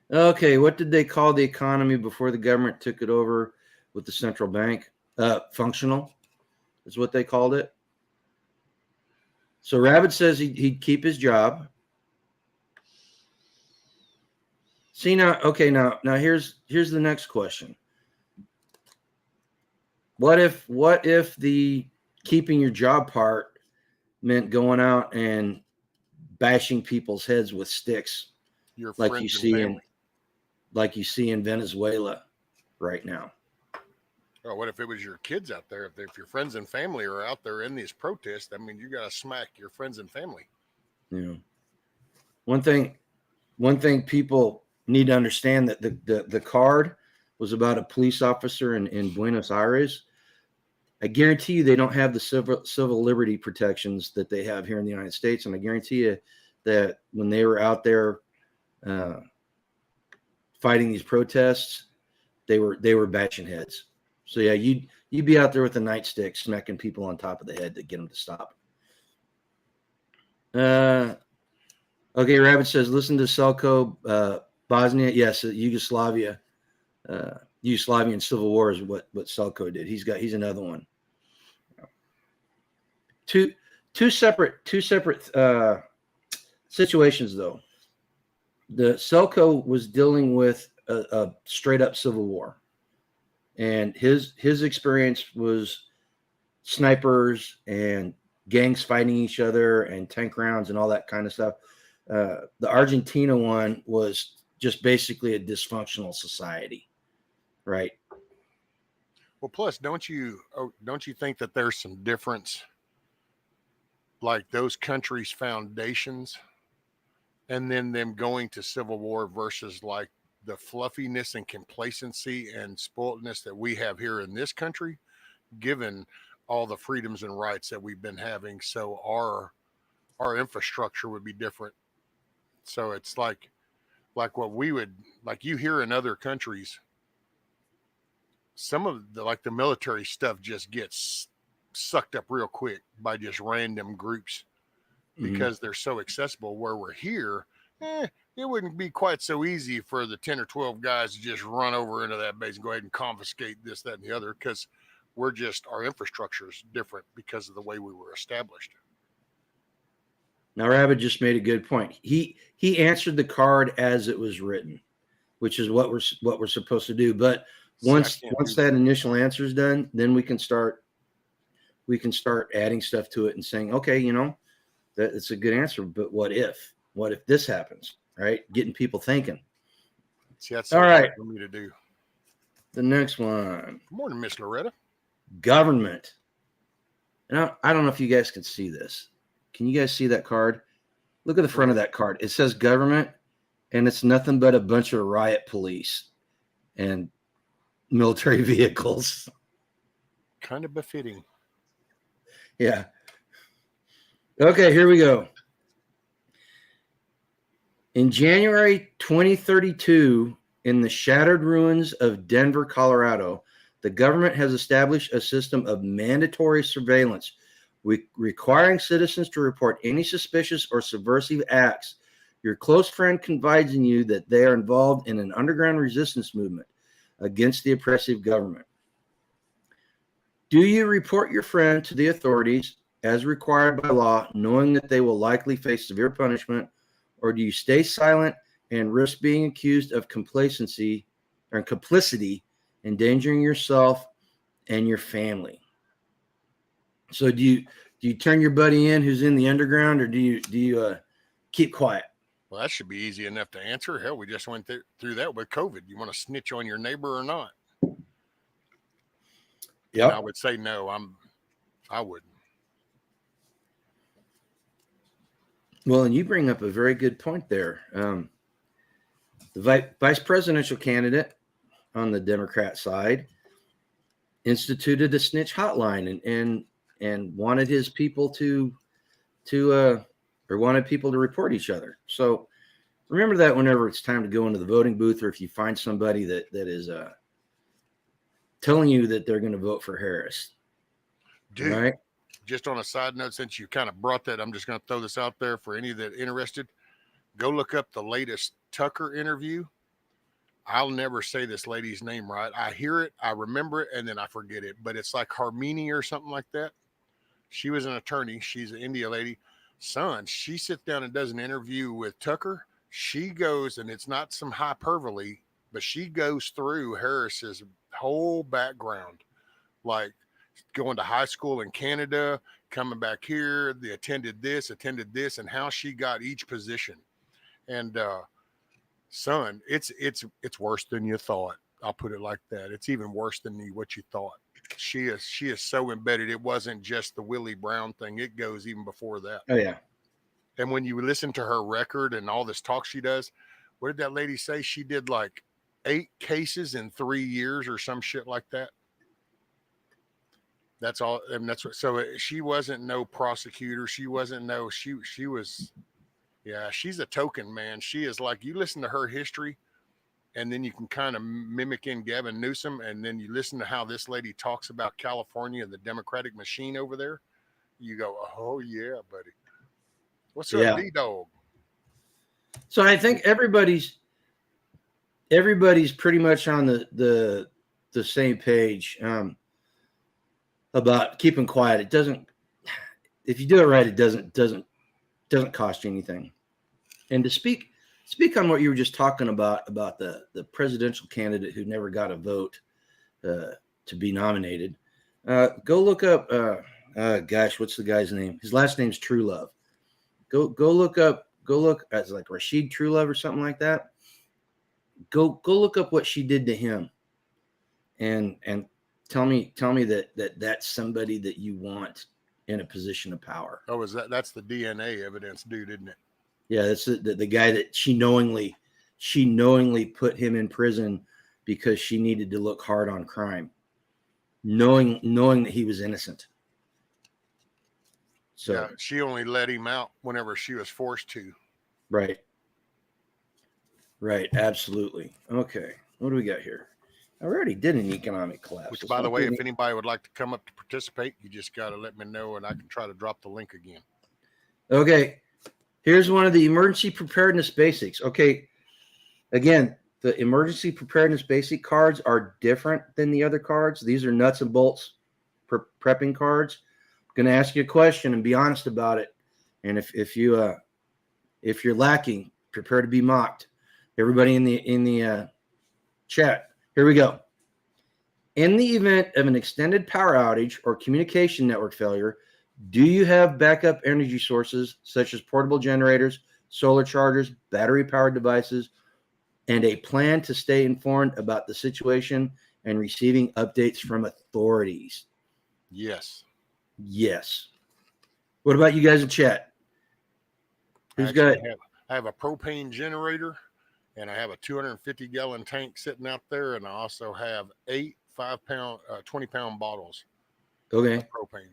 Okay, what did they call the economy before the government took it over with the central bank? Functional is what they called it. So Rabbit says he'd keep his job. See now, okay, now here's the next question. What if the keeping your job part meant going out and bashing people's heads with sticks, Your like friends you and see family. like you see in Venezuela right now? Oh, what if it was your kids out there? If your friends and family are out there in these protests, I mean, you got to smack your friends and family. You know, one thing people need to understand, that the card was about a police officer in Buenos Aires. I guarantee you they don't have the civil liberty protections that they have here in the United States, and I guarantee you that when they were out there fighting these protests, they were bashing heads. So yeah, you'd be out there with a nightstick smacking people on top of the head to get them to stop. Okay, Rabbit says, listen to Selko, Bosnia. Yes, Yugoslavia. Yugoslavian Civil War is what Selko did. He's another one. Two separate situations though. The Selko was dealing with a straight up civil war, and his experience was snipers and gangs fighting each other and tank rounds and all that kind of stuff. The Argentina one was just basically a dysfunctional society, right? Well, plus, don't you think that there's some difference, like those countries' foundations, and then them going to civil war versus like the fluffiness and complacency and spoiledness that we have here in this country, given all the freedoms and rights that we've been having. So our infrastructure would be different. So it's like what we would, like you hear in other countries, some of the, like the military stuff just gets sucked up real quick by just random groups because they're so accessible. Where we're here, it wouldn't be quite so easy for the 10 or 12 guys to just run over into that base and go ahead and confiscate this, that, and the other, because our infrastructure is different because of the way we were established. Now, Rabbit just made a good point. He answered the card as it was written, which is what we're supposed to do. But once that initial answer is done, then we can start adding stuff to it and saying, okay, that it's a good answer, but what if this happens, right? Getting people thinking. See, that's so all right for me to do. The next one. Good morning, Miss Loretta. Government. Now, I don't know if you guys can see this. Can you guys see that card? Look at the front of that card. It says government, and it's nothing but a bunch of riot police and military vehicles. Kind of befitting. Yeah. Okay, here we go. In January 2032, in the shattered ruins of Denver, Colorado, the government has established a system of mandatory surveillance requiring citizens to report any suspicious or subversive acts. Your close friend confides in you that they are involved in an underground resistance movement against the oppressive government. Do you report your friend to the authorities as required by law, knowing that they will likely face severe punishment, or do you stay silent and risk being accused of complicity, endangering yourself and your family? So do you turn your buddy in who's in the underground, or do you keep quiet? Well, that should be easy enough to answer. Hell, we just went through that with COVID. You want to snitch on your neighbor or not? Yeah, I would say no. I wouldn't. Well, and you bring up a very good point there. The vice presidential candidate on the Democrat side instituted a snitch hotline and wanted his people to or wanted people to report each other. So remember that whenever it's time to go into the voting booth, or if you find somebody that is telling you that they're going to vote for Harris. Dude, right? just on a side note, since you kind of brought that, I'm just going to throw this out there for any that interested. Go look up the latest Tucker interview. I'll never say this lady's name right. I hear it, I remember it, and then I forget it. But it's like Harmini or something like that. She was an attorney. She's an India lady. Son, she sits down and does an interview with Tucker. She goes, and it's not some hyperbole, but she goes through Harris's whole background, like going to high school in Canada, coming back here, they attended this, and how she got each position. And son, it's worse than you thought. I'll put it like that. It's even worse than what you thought. She is so embedded. It wasn't just the Willie Brown thing. It goes even before that. Oh yeah. And when you listen to her record and all this talk she does, what did that lady say? She did like 8 cases in 3 years or some shit like that. That's all. And that's what, so she wasn't no prosecutor. She wasn't no, she was, yeah, she's a token, man. She is like, you listen to her history and then you can kind of mimic in Gavin Newsom. And then you listen to how this lady talks about California and the Democratic machine over there. You go, oh yeah, buddy. What's up, D-Dog? So I think everybody's pretty much on the same page about keeping quiet. It doesn't, if you do it right, it doesn't cost you anything. And to speak on what you were just talking about the presidential candidate who never got a vote to be nominated, go look up. Gosh, what's the guy's name? His last name's Truelove. Go look as like Rashid Truelove or something like that. Go look up what she did to him, and tell me that's somebody that you want in a position of power. Oh, that's the DNA evidence dude, isn't it? Yeah, that's the guy that she knowingly put him in prison because she needed to look hard on crime, knowing that he was innocent. So yeah, she only let him out whenever she was forced to. Right, absolutely. Okay, what do we got here? I already did an economic collapse. Which, by the way, if anybody would like to come up to participate, you just got to let me know, and I can try to drop the link again. Okay, here's one of the emergency preparedness basics. Okay, again, the emergency preparedness basic cards are different than the other cards. These are nuts and bolts prepping cards. I'm going to ask you a question and be honest about it. And if you're lacking, prepare to be mocked. Everybody in the chat. Here we go. In the event of an extended power outage or communication network failure, do you have backup energy sources such as portable generators, solar chargers, battery-powered devices, and a plan to stay informed about the situation and receiving updates from authorities? Yes. Yes. What about you guys in chat? Who's got? I have a propane generator, and I have a 250-gallon tank sitting out there, and I also have 8 5-pound, 20-pound bottles. Okay. Of propane.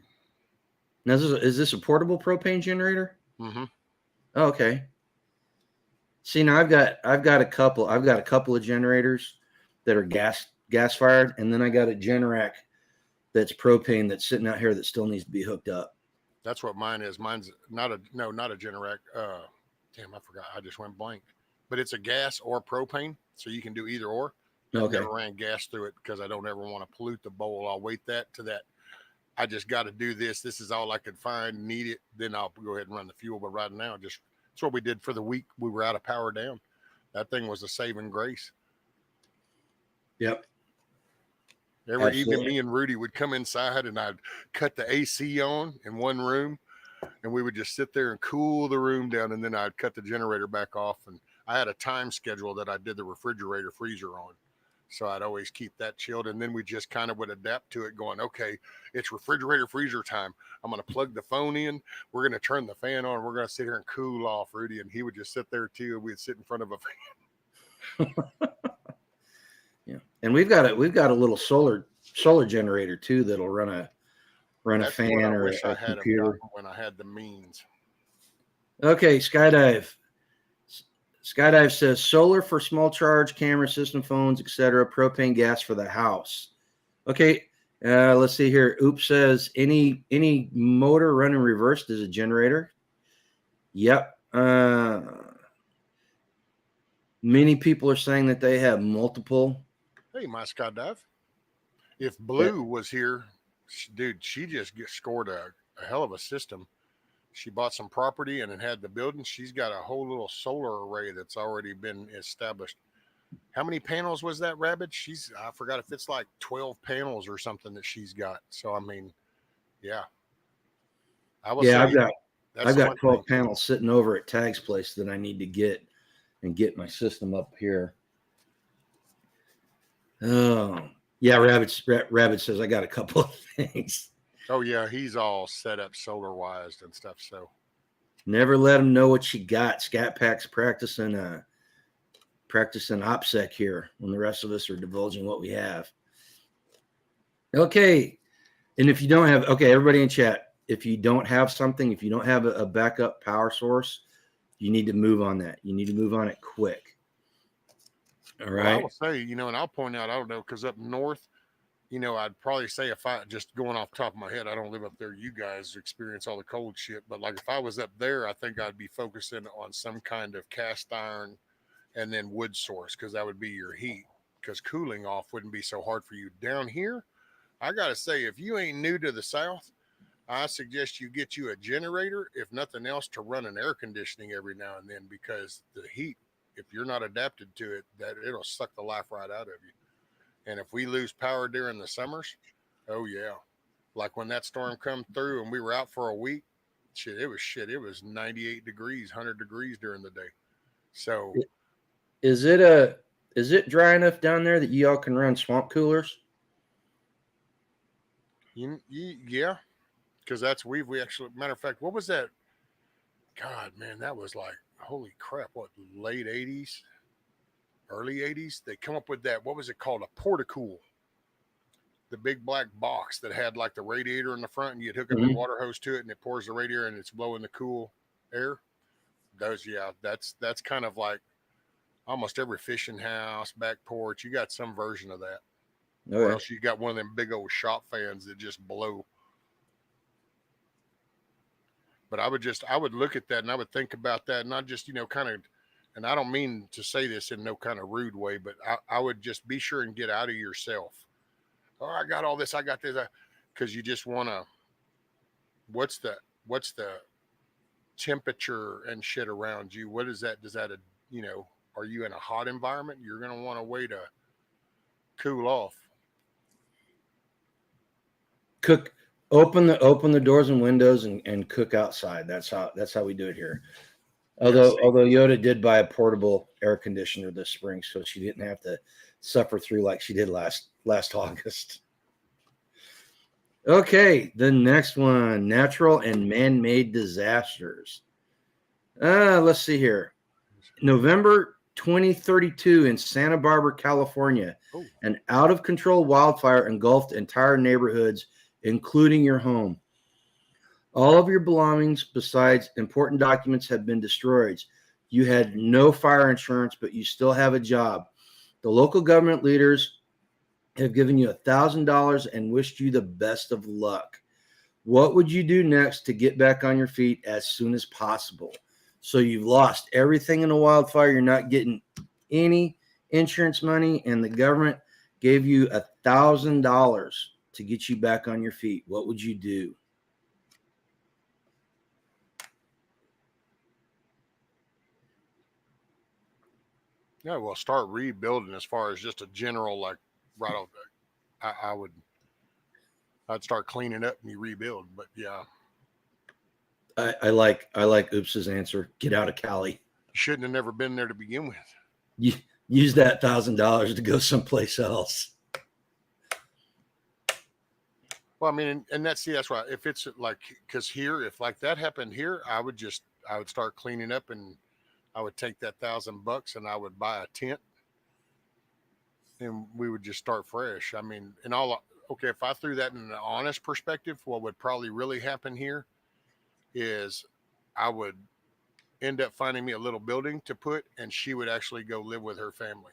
Now, is this a portable propane generator? Mm-hmm. Oh, okay. See, now I've got a couple of generators that are gas fired, and then I got a Generac that's propane that's sitting out here that still needs to be hooked up. That's what mine is. Mine's not a Generac. Damn, I forgot. I just went blank. But it's a gas or propane, so you can do either or. I've never ran gas through it because I don't ever want to pollute the bowl. I'll wait that to that. I just got to do this. This is all I could find, need it. Then I'll go ahead and run the fuel. But right now, that's what we did for the week. We were out of power down. That thing was a saving grace. Yep. Every evening, me and Rudy would come inside and I'd cut the AC on in one room, and we would just sit there and cool the room down. And then I'd cut the generator back off. And I had a time schedule that I did the refrigerator freezer on. So I'd always keep that chilled. And then we just kind of would adapt to it going, okay, it's refrigerator freezer time. I'm going to plug the phone in. We're going to turn the fan on. We're going to sit here and cool off, Rudy. And he would just sit there too. We'd sit in front of a fan. Yeah, and we've got a little solar generator too that'll run a That's fan what I or wish I a had have computer. gotten when I had the means. Okay, Skydive. Skydive says solar for small charge, camera system, phones, etc. Propane gas for the house. Okay, let's see here. Oops says any motor running reversed is a generator. Yep. Many people are saying that they have multiple. Hey, my skydive. If Yeah, Blue was here, dude, she just scored a hell of a system. She bought some property and it had the building. She's got a whole little solar array that's already been established. How many panels was that, Rabbit? I forgot if it's like 12 panels or something that she's got. So I mean, yeah, I will yeah, say that's I've the got one thing. 12 panels sitting over at Tag's place that I need to get my system up here. Oh, yeah, Rabbit says I got a couple of things. Oh yeah, he's all set up solar wise and stuff. So Never let them know what you got. Scat Pack's practicing OPSEC here when the rest of us are divulging what we have. Okay, and if you don't have, okay, everybody in chat, if you don't have something, if you don't have a backup power source, you need to move on that. You need to move on it quick. All well, I right. will say, and I'll point out, I don't know, because up north, I'd probably say if I just going off the top of my head, I don't live up there. You guys experience all the cold shit, but like if I was up there, I think I'd be focusing on some kind of cast iron and then wood source because that would be your heat. Because cooling off wouldn't be so hard for you down here. I gotta say, if you ain't new to the South, I suggest you get you a generator, if nothing else, to run an air conditioning every now and then because the heat, if you're not adapted to it, that it'll suck the life right out of you. And if we lose power during the summers, oh yeah. Like when that storm come through and we were out for a week, shit. It was 98 degrees, 100 degrees during the day. So, Is it dry enough down there that y'all can run swamp coolers? yeah, because we actually, matter of fact, what was that? God, man, that was like, holy crap, what, late 80s, early 80s? They come up with that, what was it called? A portacool. The big black box that had like the radiator in the front, and you'd hook up your Mm-hmm. water hose to it, and it pours the radiator, and it's blowing the cool air. Those, yeah, that's kind of like almost every fishing house, back porch. You got some version of that, or Okay. else you got one of them big old shop fans that just blow. But I would look at that and I would think about that, and I just kind of, and I don't mean to say this in no kind of rude way, but I would just be sure and get out of yourself. Oh, I got all this, I got this, because you just want to. What's the temperature and shit around you? What is that? Does that are you in a hot environment? You're gonna want a way to cool off. Cook. Open the doors and windows and cook outside. That's how we do it here. Yes. Although Yoda did buy a portable air conditioner this spring, so she didn't have to suffer through like she did last August. Okay, the next one: natural and man-made disasters. Let's see here. November 2032 in Santa Barbara, California, Oh, an out-of-control wildfire engulfed entire neighborhoods, including your home. All of your belongings, besides important documents, have been destroyed. You had no fire insurance, but you still have a job. The local government leaders have given you $1,000 and wished you the best of luck. What would you do next to get back on your feet as soon as possible? So you've lost everything in a wildfire. You're not getting any insurance money, and the government gave you $1,000 to get you back on your feet. What would you do? yeah. Well, start rebuilding as far as just a general like right off. I'd start cleaning up and you rebuild. But yeah, I like Oops's answer. Get out of Cali. you shouldn't have never been there to begin with. You use that $1,000 to go someplace else. Well, I mean, and that's right. If it's like, because here, if like that happened here, I would start cleaning up, and I would take that $1,000 and I would buy a tent and we would just start fresh. I mean, and all okay, if I threw that in an honest perspective, what would probably really happen here is I would end up finding me a little building to put, and she would actually go live with her family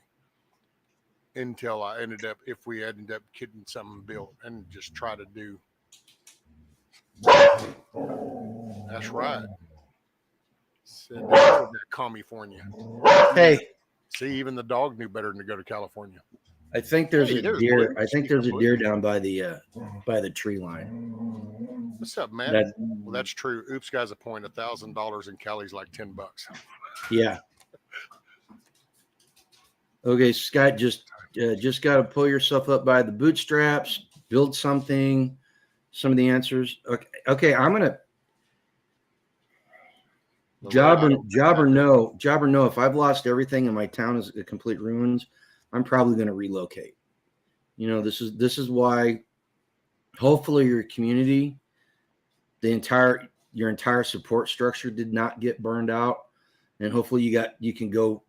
until I ended up, if we ended up getting something built, and just try to do. That's right. Said the hell with that California. Hey, See, even the dog knew better than to go to California. I think there's Hey, a there's deer. Blue. I think Speaking there's of a Blue, deer down by the tree line. what's up, Matt? That Well, that's true. Oops, guys, a point. $1,000 in Cali's like $10. yeah. Okay, Scott, just got to pull yourself up by the bootstraps, build something. Some of the answers. Okay. I'm gonna job or no. If I've lost everything and my town is a complete ruins, I'm probably going to relocate. You know, this is why. Hopefully, your community, your entire support structure did not get burned out, and hopefully you can go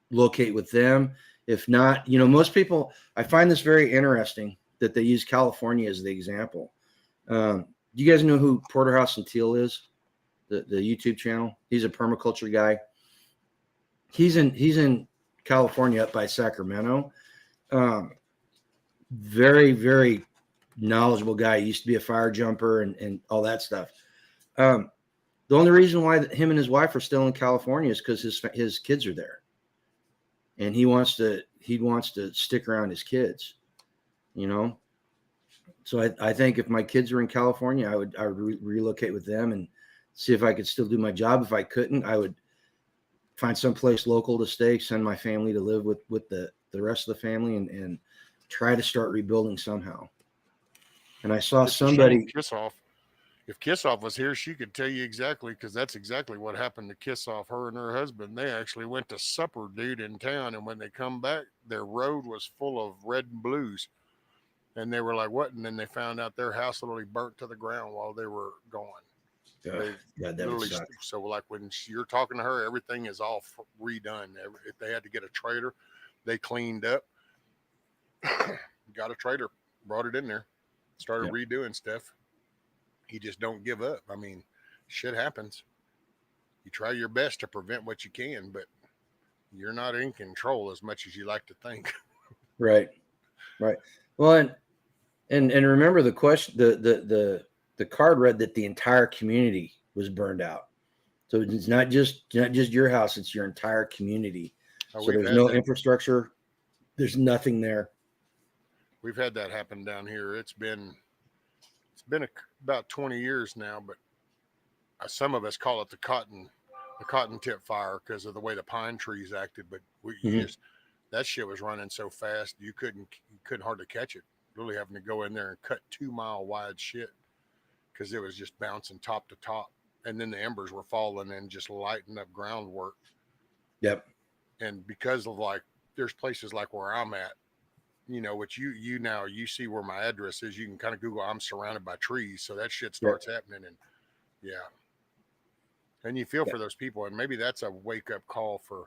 locate with them. If not, you know, most people, I find this very interesting that they use California as the example. Do you guys know who Porterhouse and Teal is? The YouTube channel. He's a permaculture guy. He's in California up by Sacramento. Very, very knowledgeable guy. He used to be a fire jumper and all that stuff. The only reason why him and his wife are still in California is because his kids are there, and he wants to stick around his kids, you know. So I think if my kids were in California, I would relocate with them and see if I could still do my job. If I couldn't, I would find someplace local to stay, send my family to live with the rest of the family, and try to start rebuilding somehow. And I saw somebody. Kiss Off. If Kiss Off was here, she could tell you exactly, because that's exactly what happened to Kiss Off. Her and her husband, they actually went to supper, dude, in town, and when they come back, their road was full of red and blues, and they were like, "What?" And then they found out their house literally burnt to the ground while they were gone. They God, that literally, would suck. so like when you're talking to her, everything is all redone. If they had to get a trailer, they cleaned up, got a trailer, brought it in there, started redoing stuff. You just don't give up. I mean, shit happens. You try your best to prevent what you can, but you're not in control as much as you like to think. Right. Well, and remember the question. The card read that the entire community was burned out. So it's not just your house; it's your entire community. So there's no infrastructure. There's nothing there. We've had that happen down here. It's been about 20 years now, but some of us call it the cotton tip fire because of the way the pine trees acted. But that shit was running so fast you couldn't hardly catch it. Really having to go in there and cut 2 mile wide shit because it was just bouncing top to top, and then the embers were falling and just lighting up groundwork. Yep. And because of there's places like where I'm at, you know, which you now you see where my address is. You can kind of Google. I'm surrounded by trees, so that shit starts happening, and and you feel for those people, and maybe that's a wake up call for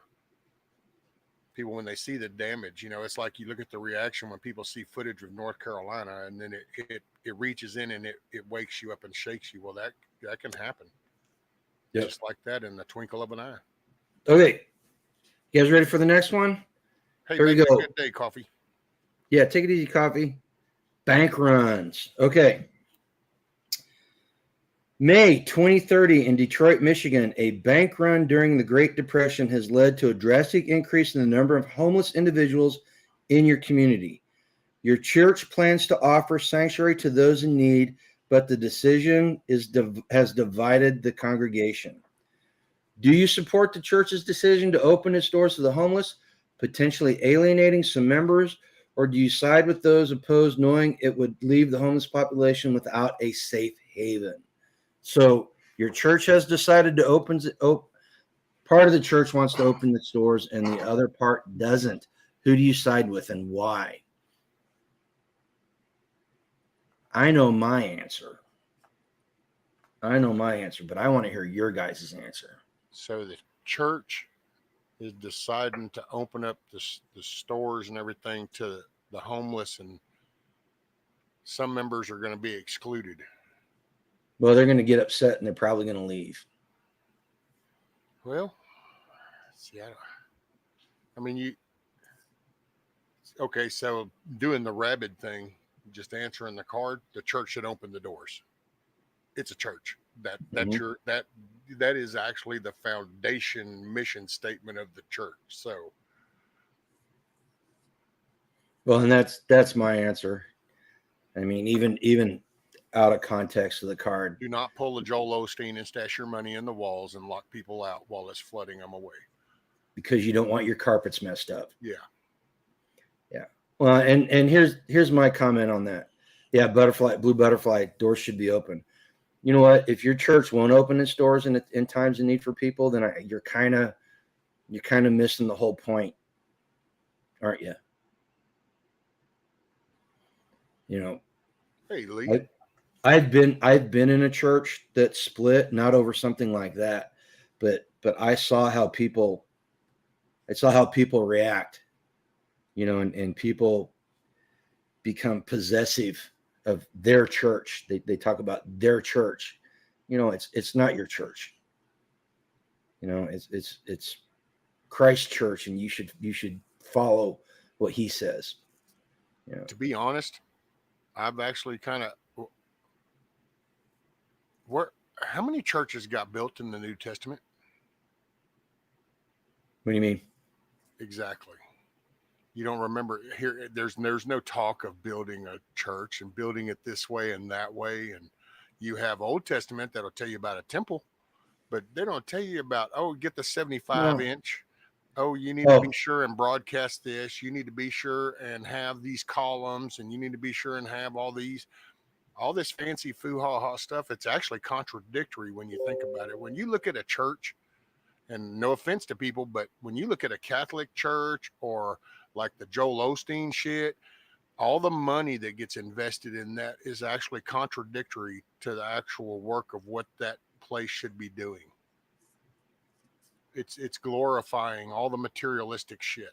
people when they see the damage. You know, it's like you look at the reaction when people see footage of North Carolina, and then it reaches in and it wakes you up and shakes you. Well, that can happen, just like that in the twinkle of an eye. Okay, you guys ready for the next one? Hey, here we go. Good day, Coffee. Yeah, take it easy, Coffee. Bank runs. Okay. May 2030 in Detroit, Michigan, a bank run during the Great Depression has led to a drastic increase in the number of homeless individuals in your community. Your church plans to offer sanctuary to those in need, but the decision has divided the congregation. Do you support the church's decision to open its doors to the homeless, potentially alienating some members, or do you side with those opposed, knowing it would leave the homeless population without a safe haven? So your church has decided to open. Part of the church wants to open its doors, and the other part doesn't. Who do you side with, and why? I know my answer, but I want to hear your guys' answer. So the church is deciding to open up the stores and everything to the homeless, and some members are going to be excluded. Well, they're going to get upset and they're probably going to leave. Well, see, I mean, okay, so doing the rabid thing, just answering the card, the church should open the doors. It's a church. That is actually the foundation mission statement of the church. So, well, and that's my answer. I mean, even out of context of the card, do not pull a Joel Osteen and stash your money in the walls and lock people out while it's flooding them away. because you don't want your carpets messed up. Yeah. Yeah. Well, and here's my comment on that. Yeah, blue butterfly doors should be open. You know what? If your church won't open its doors in times of need for people, then you're kind of missing the whole point, aren't you? You know, Hey, Lee. I've been in a church that split, not over something like that, but I saw how people react, you know, and people become possessive of their church. They talk about their church. You know, it's not your church. You know, it's Christ's church, and you should follow what he says. You know. To be honest, I've actually kind of how many churches got built in the New Testament? What do you mean? Exactly. You don't remember here. There's no talk of building a church and building it this way and that way. And you have Old Testament that'll tell you about a temple, but they don't tell you about, get the 75-inch. Oh, you need to be sure and broadcast this. You need to be sure and have these columns, and you need to be sure and have all this fancy foo-ha-ha stuff. It's actually contradictory when you think about it. When you look at a church, and no offense to people, but when you look at a Catholic church or like the Joel Osteen shit, all the money that gets invested in that is actually contradictory to the actual work of what that place should be doing. It's glorifying all the materialistic shit.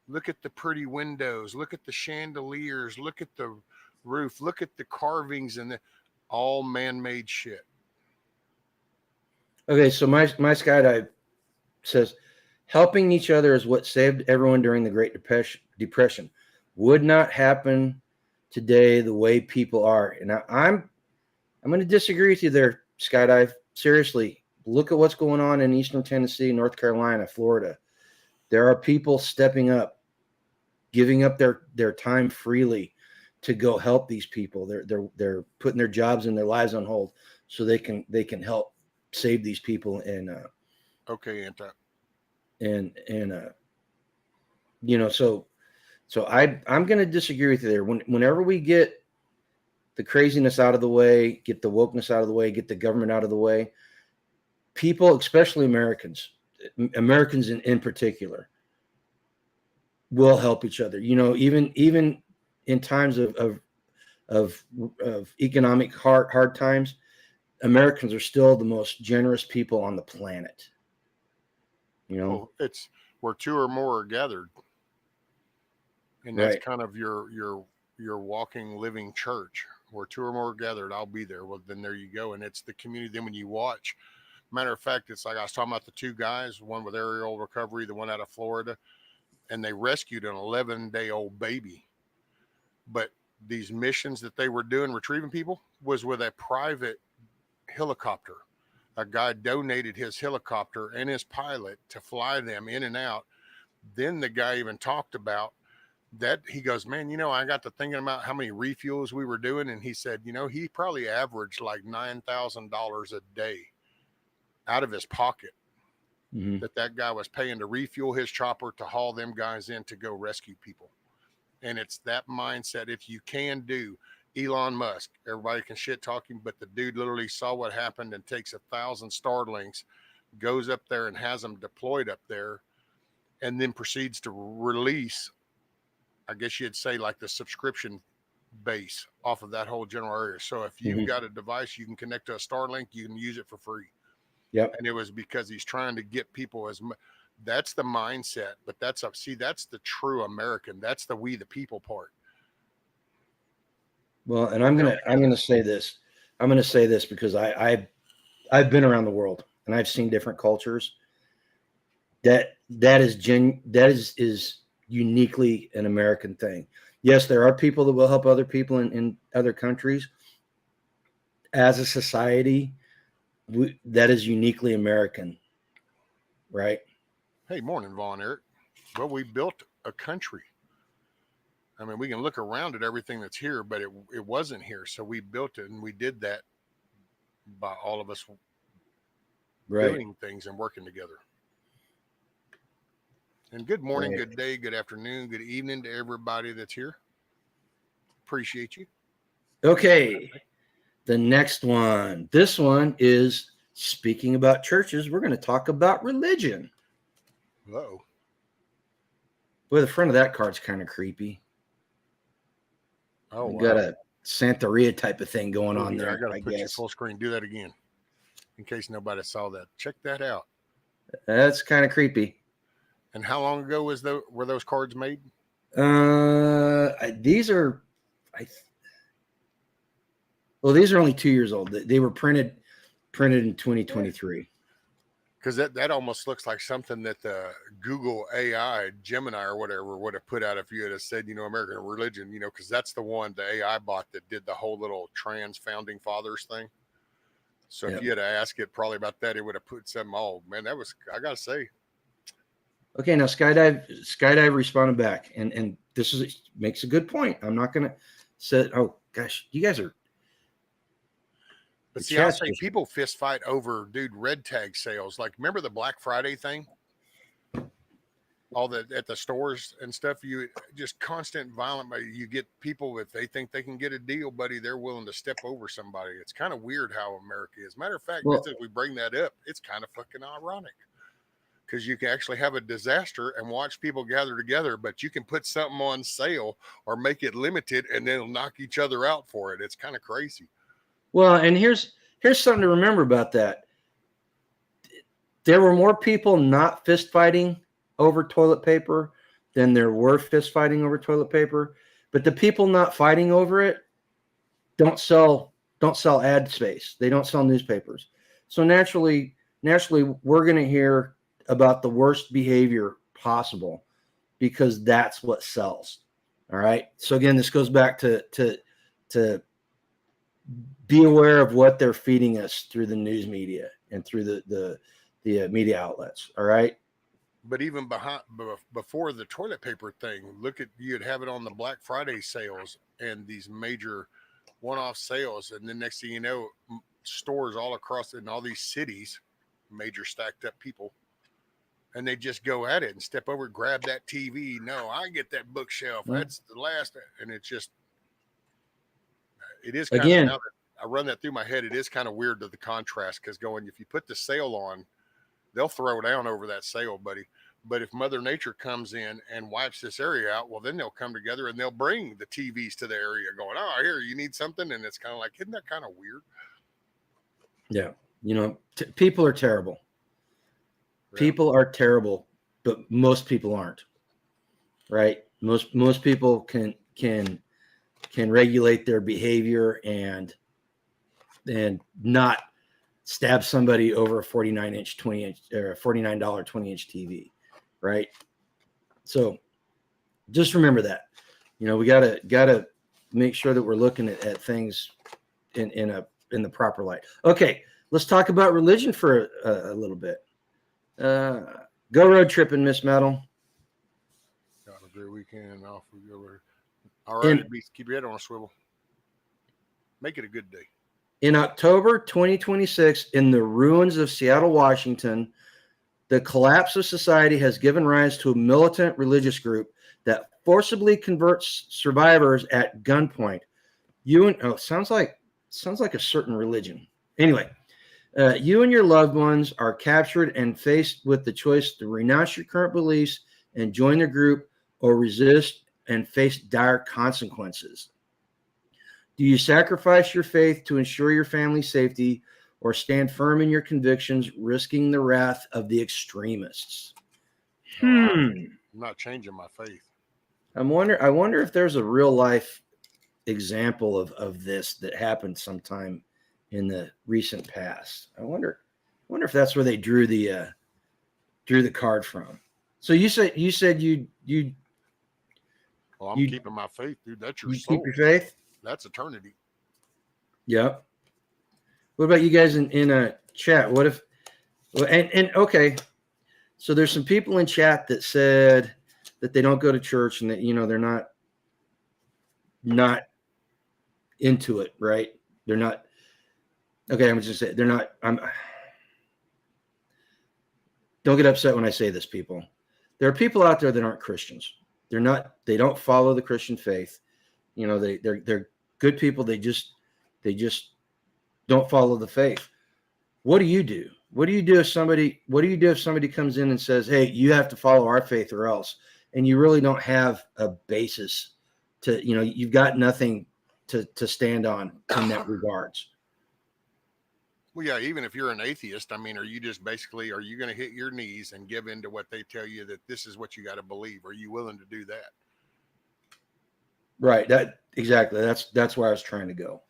Look at the pretty windows, look at the chandeliers, look at the roof, look at the carvings, and all man-made shit. Okay, so my skydive says helping each other is what saved everyone during the Great Depression. Would not happen today the way people are. And I'm going to disagree with you there, Skydive. Seriously, look at what's going on in Eastern Tennessee, North Carolina, Florida. There are people stepping up, giving up their time freely to go help these people. They're putting their jobs and their lives on hold so they can help save these people. And okay, Anta. And you know, so I'm going to disagree with you there. Whenever we get the craziness out of the way, get the wokeness out of the way, get the government out of the way, people, especially Americans in particular, will help each other. You know, even in times of economic hard times, Americans are still the most generous people on the planet. You know, well, it's where two or more are gathered, and that's kind of your walking, living church. Where two or more are gathered, I'll be there. Well, then there you go, and it's the community. Then when you watch, matter of fact, it's like I was talking about the two guys, one with aerial recovery, the one out of Florida, and they rescued an 11-day-old baby. But these missions that they were doing, retrieving people, was with a private helicopter. A guy donated his helicopter and his pilot to fly them in and out. Then the guy even talked about that. He goes, man, you know, I got to thinking about how many refuels we were doing. And he said, you know, he probably averaged like $9,000 a day out of his pocket that guy was paying to refuel his chopper to haul them guys in to go rescue people. And it's that mindset. If you can do Elon Musk, everybody can shit talk him, but the dude literally saw what happened and takes 1,000 Starlinks, goes up there and has them deployed up there, and then proceeds to release, I guess you'd say, like the subscription base off of that whole general area. So if you've got a device you can connect to a Starlink, you can use it for free. Yep. And it was because he's trying to get people That's the mindset. But that's that's the true American. That's the we the people part. Well, and I'm gonna say this. I'm gonna say this because I've been around the world and I've seen different cultures. That is uniquely an American thing. Yes, there are people that will help other people in other countries. As a society, that is uniquely American, right? Hey, morning, Vaughn Eric. Well, we built a country. I mean, we can look around at everything that's here, but it wasn't here. So we built it, and we did that by all of us doing things and working together. And good morning, good day, good afternoon, good evening to everybody that's here. Appreciate you. Okay. The next one. This one is speaking about churches. We're going to talk about religion. Uh-oh. Boy, the front of that card's kind of creepy. Oh, we got a Santeria type of thing going on there. I got to put you full screen. Do that again in case nobody saw that. Check that out. That's kind of creepy. And how long ago were those cards made? These are only 2 years old. They were printed in 2023. Because that almost looks like something that the Google AI, Gemini or whatever would have put out if you had said, American religion, because that's the one, the AI bot that did the whole little trans founding fathers thing. So if you had to ask it probably about that, it would have put something, man, that was, I got to say. Okay, now Skydive responded back, and this makes a good point. I'm not going to say, oh gosh, you guys are. But see, I say people fist fight over, red tag sales. Like, remember the Black Friday thing? All that at the stores and stuff, you just constant violent. You get people, if they think they can get a deal, buddy, they're willing to step over somebody. It's kind of weird how America is. Matter of fact, as we bring that up, it's kind of fucking ironic. Because you can actually have a disaster and watch people gather together, but you can put something on sale or make it limited and then it'll knock each other out for it. It's kind of crazy. Well, and here's something to remember about that. There were more people not fist fighting over toilet paper than there were fist fighting over toilet paper. But the people not fighting over it don't sell ad space. They don't sell newspapers. So naturally, we're going to hear about the worst behavior possible because that's what sells. All right. So again, this goes back to be aware of what they're feeding us through the news media and through the media outlets. All right. But even before the toilet paper thing, you'd have it on the Black Friday sales and these major one-off sales. And then next thing you know, stores all across in all these cities, major stacked up people, and they just go at it and step over, grab that TV. No, I get that bookshelf. That's the last. And it's just, it is kind of, now that I run that through my head, it is kind of weird to the contrast because if you put the sale on, they'll throw down over that sale, buddy. But if Mother Nature comes in and wipes this area out, well, then they'll come together and they'll bring the TVs to the area going, oh, here, you need something. And it's kind of like, isn't that kind of weird? Yeah. People are terrible. Yeah. People are terrible, but most people aren't. Right? Most people can regulate their behavior and not stab somebody over a $49 20-inch TV, right? So just remember that. We gotta make sure that we're looking at things in the proper light. Okay, let's talk about religion for a little bit. Go road tripping, Miss Metal. Got a great weekend. Off we go. All right, keep your head on a swivel. Make it a good day. In October 2026, in the ruins of Seattle, Washington, the collapse of society has given rise to a militant religious group that forcibly converts survivors at gunpoint. Sounds like a certain religion. Anyway, you and your loved ones are captured and faced with the choice to renounce your current beliefs and join the group or resist and face dire consequences. Do you sacrifice your faith to ensure your family's safety, or stand firm in your convictions, risking the wrath of the extremists? No, I'm Hmm. not changing my faith. I wonder if there's a real life example of this that happened sometime in the recent past. I wonder if that's where they drew the card from. So you said Well, I'm you keeping my faith, dude. That's your you keep soul. your faith. That's eternity. Yeah. What about you guys in a chat? What if and okay, so there's some people in chat that said that they don't go to church and that they're not into it, right? They're not okay. I'm just saying they're not. Don't get upset when I say this, people. There are people out there that aren't Christians. They're not. They don't follow the Christian faith. They're good people. They just don't follow the faith. What do you do? What do you do if somebody comes in and says, "Hey, you have to follow our faith or else," and you really don't have a basis you've got nothing to stand on in that regards. Well, yeah, even if you're an atheist, I mean, are you going to hit your knees and give in to what they tell you that this is what you got to believe? Are you willing to do that? Right. That exactly. That's where I was trying to go.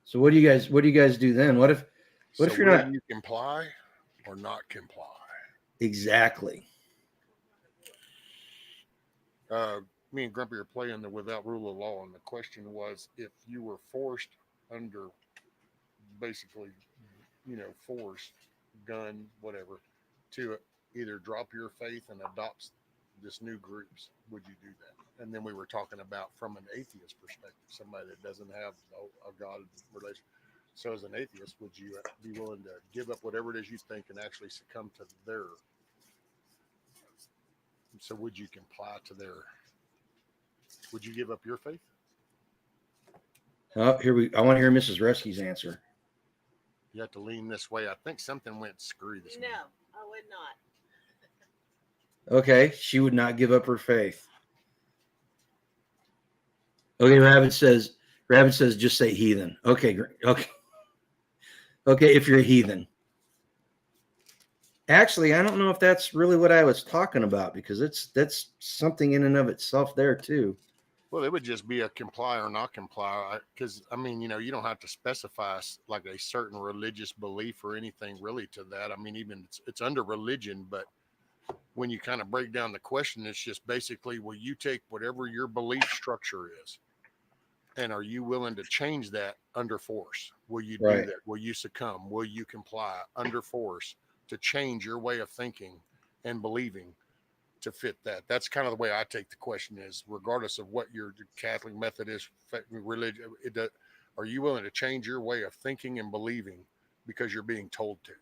So what do you guys do then? What if So you're will not you comply or not comply? exactly? Me and Grumpy are playing the without rule of law, and the question was if you were forced under basically, forced, gun, whatever, to either drop your faith and adopt this new groups, would you do that? And then we were talking about from an atheist perspective, somebody that doesn't have a God relation. So as an atheist, would you be willing to give up whatever it is you think and actually succumb to their? So would you comply to their? Would you give up your faith? Oh, I want to hear Mrs. Rescue's answer. You have to lean this way. I think something went screw this morning. No, I would not. Okay, she would not give up her faith. Okay, Rabbit says just say heathen. Okay, okay. If you're a heathen, actually, I don't know if that's really what I was talking about because that's something in and of itself there too. Well, it would just be a comply or not comply. Because, I mean, you don't have to specify like a certain religious belief or anything really to that. I mean, even it's under religion, but when you kind of break down the question, it's just basically, will you take whatever your belief structure is? And are you willing to change that under force? Will you do that? Will you succumb? Will you comply under force to change your way of thinking and believing to fit that? That's kind of the way I take the question is, regardless of what your Catholic, Methodist, religion, are you willing to change your way of thinking and believing because you're being told to?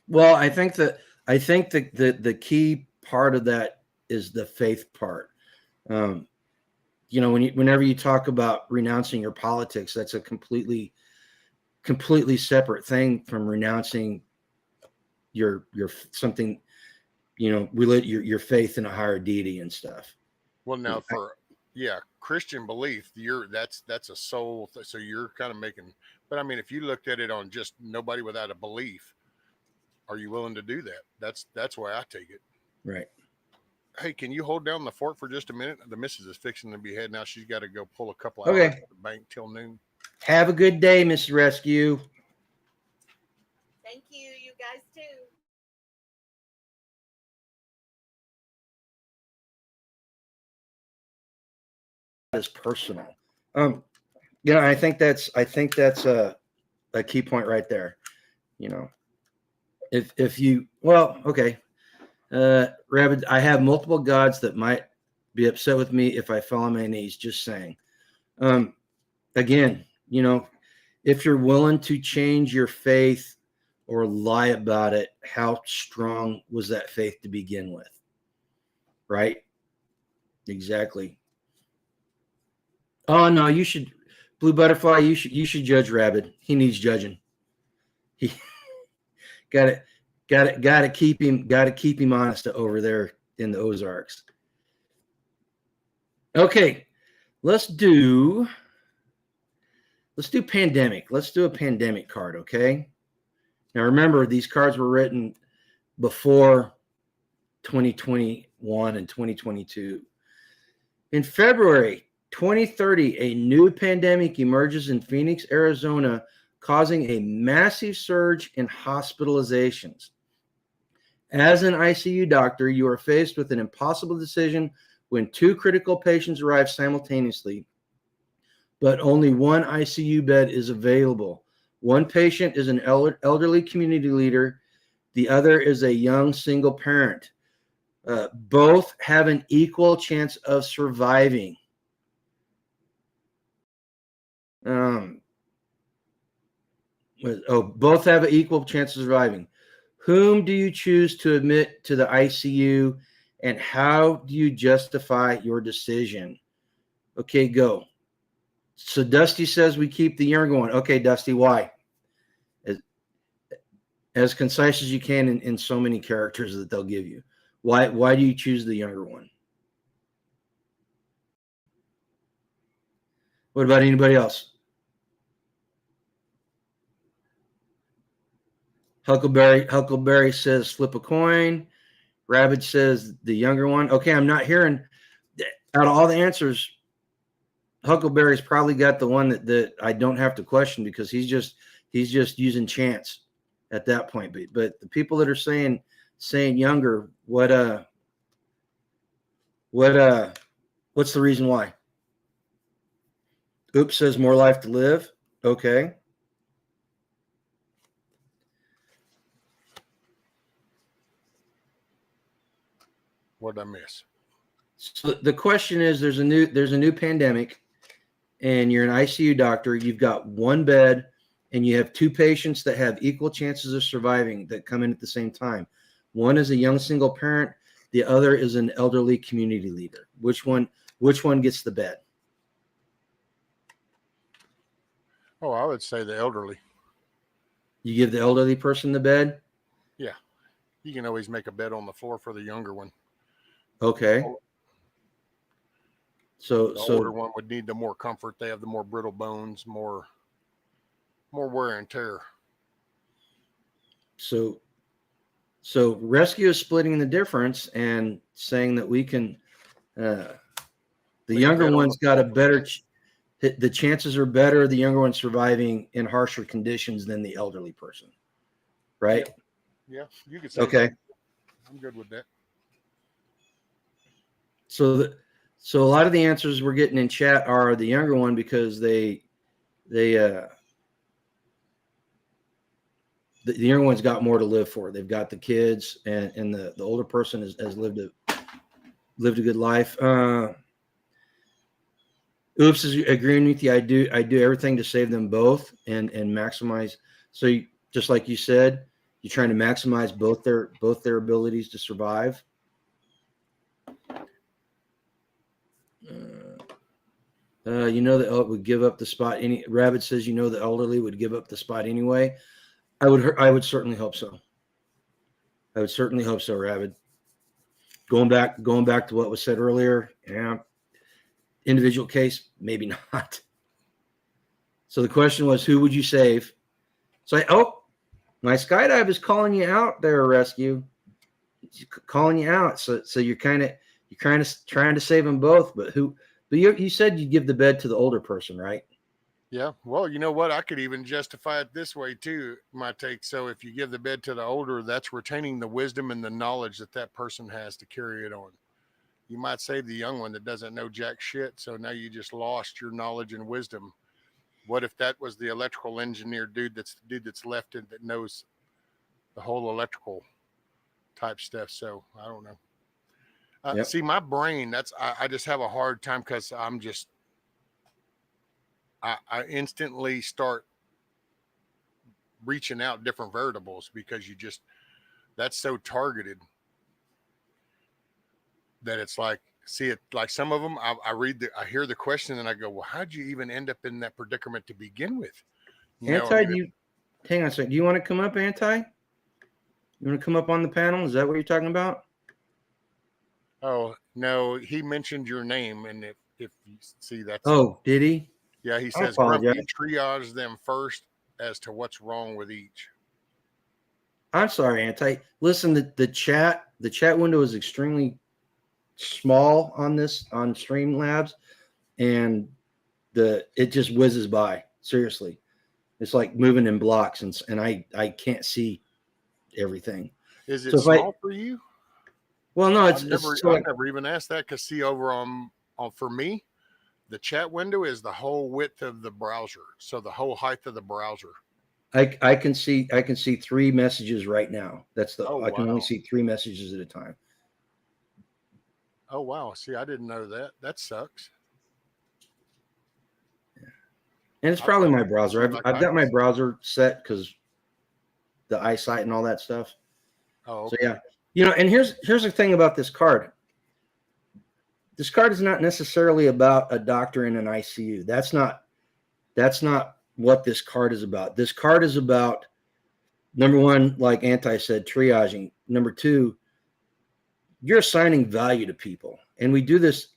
Well, I think that the key part of that is the faith part. Whenever you talk about renouncing your politics, that's a completely separate thing from renouncing your something, your faith in a higher deity and stuff. Well, now Christian belief, that's a soul. So you're kind of making, but I mean, if you looked at it on just nobody without a belief, are you willing to do that? That's why I take it. Right. Hey, can you hold down the fort for just a minute? The missus is fixing to be head now. She's got to go pull a couple hours at the bank till noon. Have a good day, Miss Rescue. Thank you. You guys too. Is personal. I think that's a key point right there. If you okay. Rabbit, I have multiple gods that might be upset with me if I fell on my knees. Just saying. Again, if you're willing to change your faith or lie about it, how strong was that faith to begin with? Right? Exactly. Oh no, you should, Blue Butterfly. You should judge Rabbit. He needs judging. He got to keep him honest over there in the Ozarks. Okay, let's do pandemic. Let's do a pandemic card, okay? Now remember, these cards were written before 2021 and 2022. In February 2030, a new pandemic emerges in Phoenix, Arizona, causing a massive surge in hospitalizations. As an ICU doctor, you are faced with an impossible decision when two critical patients arrive simultaneously, but only one ICU bed is available. One patient is an elderly community leader. The other is a young single parent. Both have an equal chance of surviving. Both have an equal chance of surviving. Whom do you choose to admit to the ICU, and how do you justify your decision? Okay, go. So Dusty says we keep the younger one. Okay, Dusty, why? As concise as you can in so many characters that they'll give you. Why do you choose the younger one? What about anybody else? Huckleberry says flip a coin. Rabbit says the younger one. Okay, I'm not hearing out of all the answers. Huckleberry's probably got the one that I don't have to question because he's just using chance at that point. But the people that are saying younger, what's the reason why? Oops says more life to live. Okay. What did I miss? So the question is, there's a new pandemic, and you're an ICU doctor. You've got one bed, and you have two patients that have equal chances of surviving that come in at the same time. One is a young single parent. The other is an elderly community leader. Which one gets the bed? Oh, I would say the elderly. You give the elderly person the bed? Yeah. You can always make a bed on the floor for the younger one. Okay. So the older one would need the more comfort. They have the more brittle bones, more wear and tear. So rescue is splitting the difference and saying that we can. The younger one's got a better. The chances are better. The younger one surviving in harsher conditions than the elderly person, right? Yeah, you could say. Okay. That. I'm good with that. So a lot of the answers we're getting in chat are the younger one because the younger one's got more to live for. They've got the kids, and the older person has lived a good life. Oops is agreeing with you. I do everything to save them both and maximize. So just like you said, you're trying to maximize both their abilities to survive. That would give up the spot. Rabbit says the elderly would give up the spot anyway. I would certainly hope so. I would certainly hope so, Rabbit. Going back to what was said earlier, yeah. Individual case, maybe not. So the question was, who would you save? So my skydive is calling you out there, rescue. He's calling you out. So you're kind of trying to save them both, but who? But you said you'd give the bed to the older person, right? Yeah. Well, you know what? I could even justify it this way too. My take. So if you give the bed to the older, that's retaining the wisdom and the knowledge that person has to carry it on. You might save the young one that doesn't know jack shit. So now you just lost your knowledge and wisdom. What if that was the electrical engineer dude that's left in that knows the whole electrical type stuff? So I don't know. Yep. See, my brain, I just have a hard time because I instantly start reaching out different variables because that's so targeted that it's like, see it like some of them I hear the question and I go, well, how'd you even end up in that predicament to begin with? Hang on a second. Do you want to come up, Anti? You want to come up on the panel? Is that what you're talking about? Oh no, he mentioned your name, and if you see that's. Oh, did he? Yeah, he says Grumpy triage them first as to what's wrong with each. I'm sorry, Anti. Listen, the chat window is extremely small on Streamlabs, and it just whizzes by. Seriously, it's like moving in blocks, and I can't see everything. Is it So small for you? Well, no, I've never even asked that, because see, over on for me, the chat window is the whole width of the browser, so the whole height of the browser. I can see 3 messages right now. I can only wow. see 3 messages at a time. Oh wow! See, I didn't know that. That sucks. And it's I probably thought my it would browser. see like I've got my browser set because the eyesight and all that stuff. Oh, So okay. yeah, and here's the thing about this card. This card is not necessarily about a doctor in an ICU. That's not what this card is about. This card is about, number one, like Anti said, triaging. Number two, you're assigning value to people, and we do this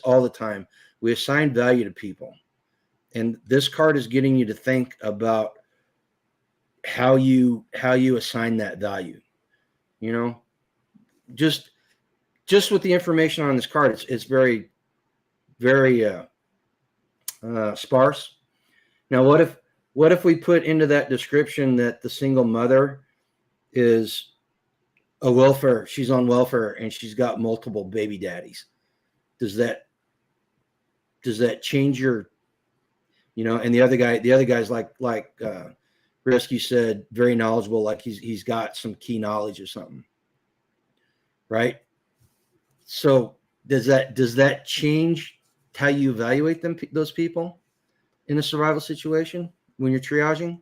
all the time. We assign value to people, and this card is getting you to think about how you assign that value. You know, just with the information on this card, it's very, very sparse. Now, what if we put into that description that the single mother is she's on welfare and she's got multiple baby daddies? Does that change your, and the other guy's like Rescue said, very knowledgeable, like he's got some key knowledge or something, right? So does that change how you evaluate those people in a survival situation when you're triaging?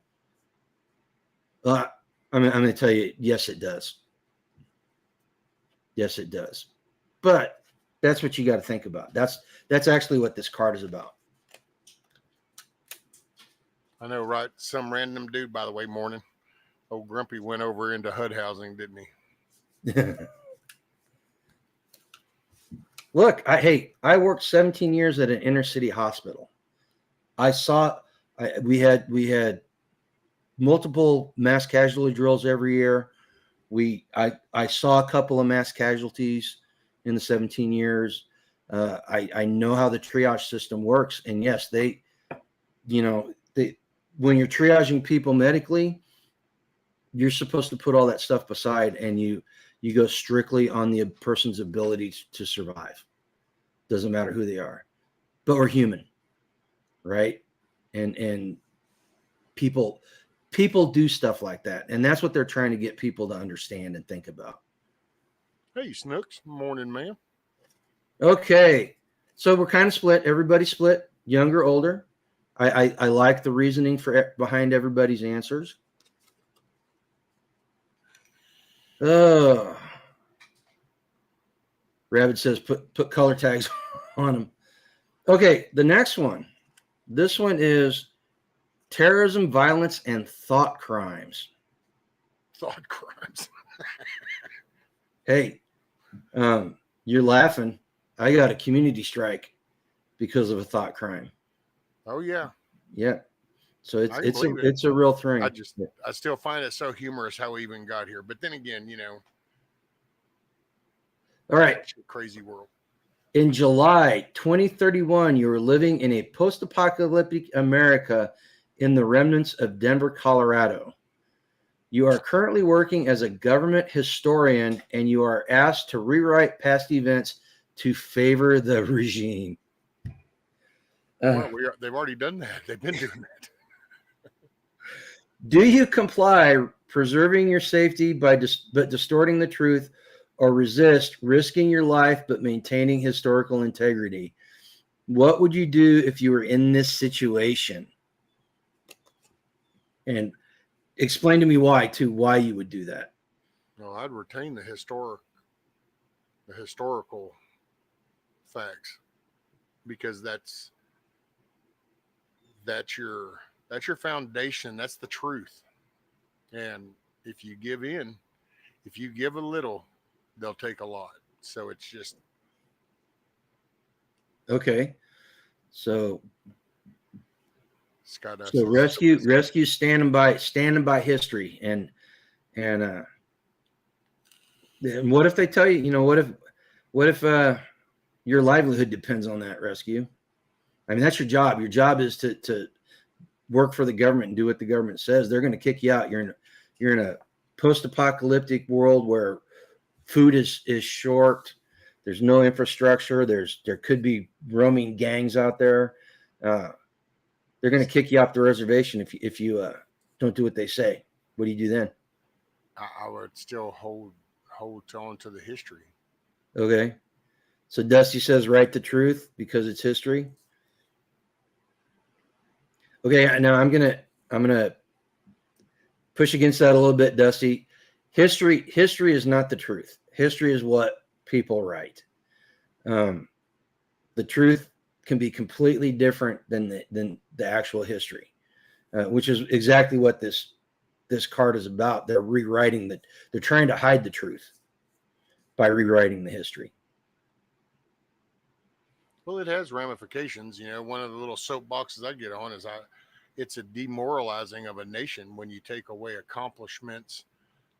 I'm going to tell you, yes, it does. Yes, it does. But that's what you got to think about. That's actually what this card is about. I know, right? Some random dude, by the way, morning. Old Grumpy went over into HUD housing, didn't he? Look, I worked 17 years at an inner city hospital. We had multiple mass casualty drills every year. I saw a couple of mass casualties in the 17 years. I know how the triage system works, and yes, when you're triaging people medically, you're supposed to put all that stuff beside, and you go strictly on the person's ability to survive. Doesn't matter who they are, but we're human, right? And people do stuff like that, and that's what they're trying to get people to understand and think about. Hey, Snooks. Morning, ma'am. Okay, so we're kind of split. Everybody's split, younger, older. I like the reasoning behind everybody's answers. Rabbit says put color tags on them. Okay, the next one. This one is terrorism, violence, and thought crimes. Thought crimes. Hey, you're laughing. I got a community strike because of a thought crime. Oh yeah. Yeah. So it's a real thing. I still find it so humorous how we even got here. But then again, all right. Crazy world. In July 2031, you were living in a post-apocalyptic America in the remnants of Denver, Colorado. You are currently working as a government historian, and you are asked to rewrite past events to favor the regime. Well, they've already done that. They've been doing that. Do you comply, preserving your safety but distorting the truth, or resist, risking your life but maintaining historical integrity? What would you do if you were in this situation? And explain to me why you would do that. No, I'd retain the historical facts, because that's your foundation. That's the truth. And if you give in, if you give a little, they'll take a lot. So it's just okay. So rescue standing by history, and And what if they tell you, what if your livelihood depends on that rescue? I mean, that's your job. Your job is to work for the government and do what the government says. They're going to kick you out. You're in a post-apocalyptic world where food is short. There's no infrastructure. There could be roaming gangs out there. They're going to kick you off the reservation if you don't do what they say. What do you do then? I would still hold on to the history. Okay. So Dusty says write the truth because it's history. Okay, now I'm gonna push against that a little bit, Dusty. History is not the truth. History is what people write. The truth can be completely different than the actual history, which is exactly what this card is about. They're rewriting that. They're trying to hide the truth by rewriting the history. Well, it has ramifications. One of the little soapboxes I get on is it's a demoralizing of a nation when you take away accomplishments.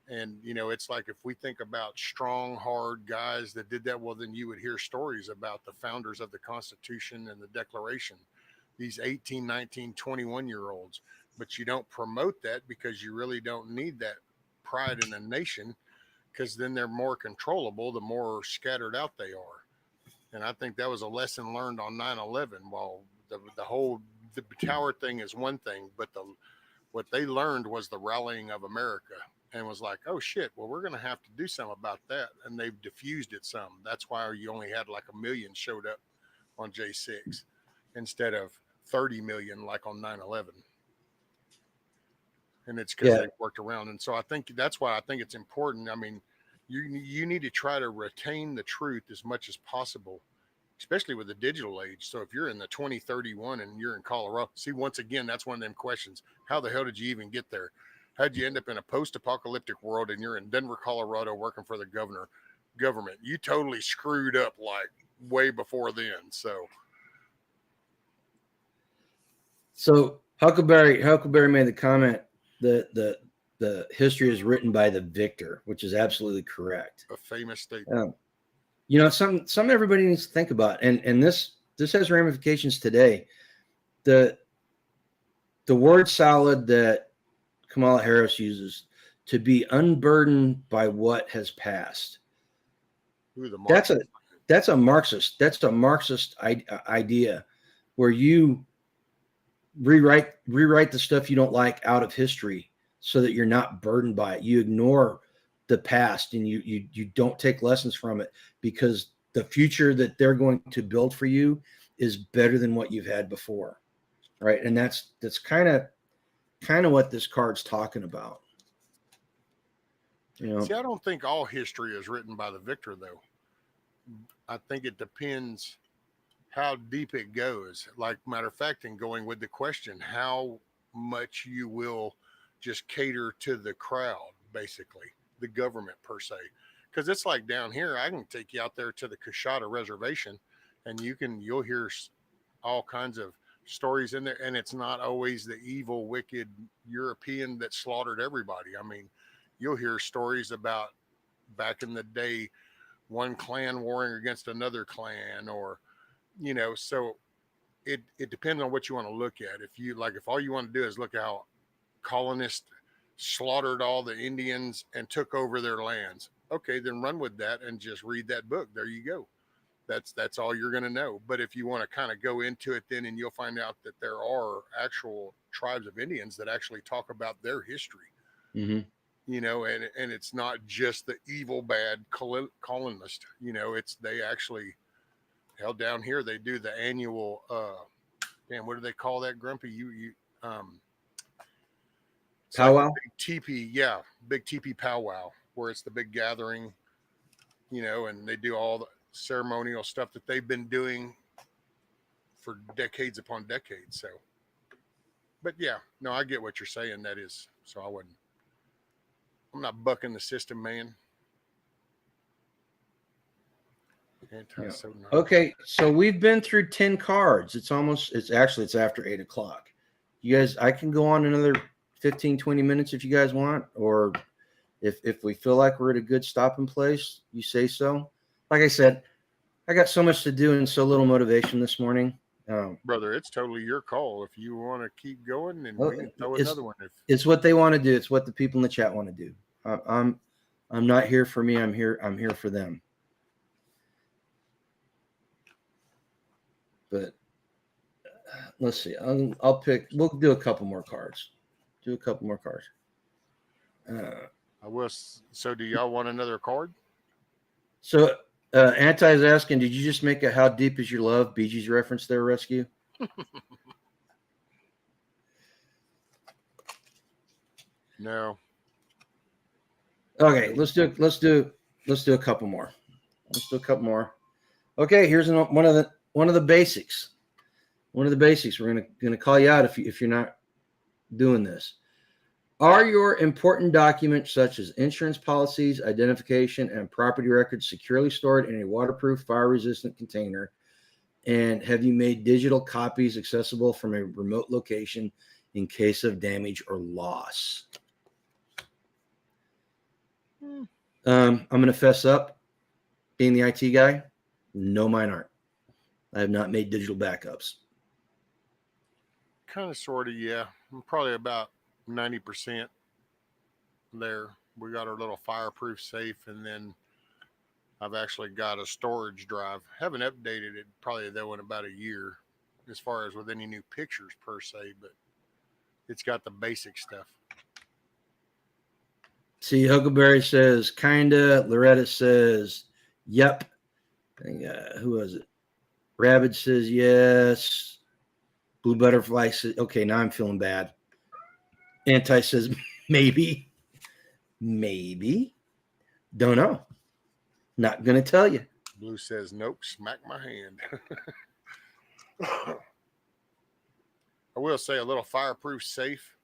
And, it's like if we think about strong, hard guys that did that, well, then you would hear stories about the founders of the Constitution and the Declaration, these 18, 19, 21-year-olds. But you don't promote that because you really don't need that pride in a nation, because then they're more controllable the more scattered out they are. And I think that was a lesson learned on 9/11. While the tower thing is one thing, but what they learned was the rallying of America, and was like, oh shit, well, we're going to have to do something about that. And they've diffused it some. That's why you only had like 1 million showed up on J6 instead of 30 million like on 9/11. And it's because they worked around. And so I think that's why I think it's important. I mean, you need to try to retain the truth as much as possible, especially with the digital age. So if you're in the 2031 and you're in Colorado, see, once again, that's one of them questions. How the hell did you even get there? How'd you end up in a post-apocalyptic world and you're in Denver, Colorado working for the government? You totally screwed up like way before then. So Huckleberry made the comment that the history is written by the victor, which is absolutely correct. A famous statement. Some everybody needs to think about, and this has ramifications today. The word salad that Kamala Harris uses, to be unburdened by what has passed. That's a Marxist idea where you rewrite the stuff you don't like out of history so that you're not burdened by it. You ignore the past and you don't take lessons from it, because the future that they're going to build for you is better than what you've had before. Right. And that's kind of what this card's talking about. See, I don't think all history is written by the victor, though. I think it depends how deep it goes. Like, matter of fact, in going with the question, how much you will just cater to the crowd, basically, the government per se. Because it's like down here, I can take you out there to the Coshada Reservation, and you'll hear all kinds of stories in there, and it's not always the evil, wicked European that slaughtered everybody. I mean, you'll hear stories about back in the day, one clan warring against another clan, or so it depends on what you want to look at. If all you want to do is look at how colonists slaughtered all the Indians and took over their lands, okay, then run with that and just read that book. There you go. That's all you're going to know. But if you want to kind of go into it then, and you'll find out that there are actual tribes of Indians that actually talk about their history. Mm-hmm. And it's not just the evil, bad colonist. They actually held down here. They do the annual, what do they call that, Grumpy? Powwow? Big teepee powwow, where it's the big gathering, and they do all the ceremonial stuff that they've been doing for decades upon decades. So, but yeah, no, I get what you're saying. That is, so I'm not bucking the system, man. Yeah. Okay, so we've been through 10 cards. It's after 8 o'clock. You guys, I can go on another 15, 20 minutes if you guys want, or If we feel like we're at a good stopping place, you say so. Like I said, I got so much to do and so little motivation this morning. Brother, it's totally your call. If you want to keep going, then Well, we can throw another one. It's what they want to do. It's what the people in the chat want to do. I'm not here for me. I'm here for them. But let's see. I'll pick. We'll do a couple more cards. I will. So, do y'all want another card? So, Anti is asking, did you just make a "How Deep Is Your Love" Bee Gees reference there, Rescue? No. Okay, let's do a couple more. Okay, here's one of the basics. One of the basics. We're gonna call you out if you're not doing this. Are your important documents such as insurance policies, identification, and property records securely stored in a waterproof, fire-resistant container? And have you made digital copies accessible from a remote location in case of damage or loss? I'm going to fess up. Being the IT guy, no, mine aren't. I have not made digital backups. Kind of, sort of, yeah. I'm probably about 90% there. We got our little fireproof safe, and then I've actually got a storage drive. Haven't updated it probably though in about a year, as far as with any new pictures per se, but it's got the basic stuff. See, Huckleberry says kinda. Loretta says yep. Who was it? Rabbit says yes. Blue Butterfly says okay. Now I'm feeling bad. Anti says maybe. Don't know. Not gonna tell you. Blue says nope. Smack my hand. I will say a little fireproof safe.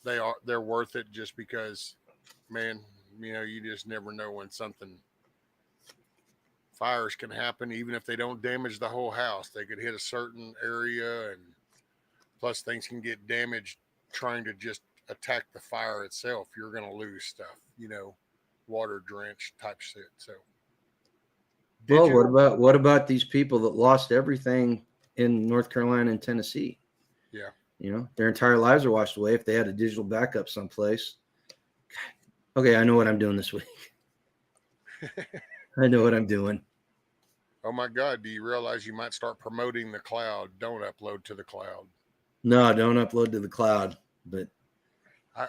They're worth it just because, man, you just never know when fires can happen. Even if they don't damage the whole house, they could hit a certain area, and plus things can get damaged trying to just attack the fire itself. You're going to lose stuff, water drenched type shit. So, well, what about these people that lost everything in North Carolina and Tennessee? Yeah. Their entire lives are washed away if they had a digital backup someplace. Okay, I know what I'm doing this week. I know what I'm doing. Oh my God, do you realize you might start promoting the cloud? Don't upload to the cloud. No, don't upload to the cloud. But I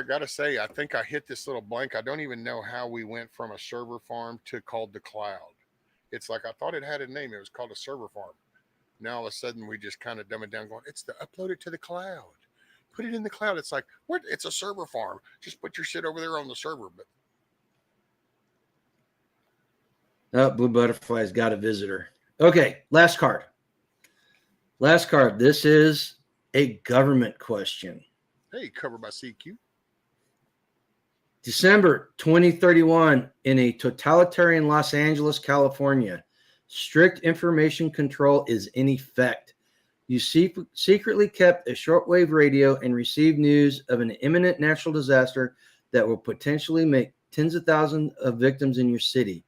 got to say, I think I hit this little blank. I don't even know how we went from a server farm to called the cloud. It's like I thought it had a name. It was called a server farm. Now all of a sudden we just kind of dumb it down going, it's the upload it to the cloud. Put it in the cloud. It's like, what? It's a server farm. Just put your shit over there on the server. But Blue Butterfly's got a visitor. Okay, last card. This is a government question. Hey, covered by CQ. December 2031, in a totalitarian Los Angeles, California, strict information control is in effect. You secretly kept a shortwave radio and received news of an imminent natural disaster that will potentially make tens of thousands of victims in your city.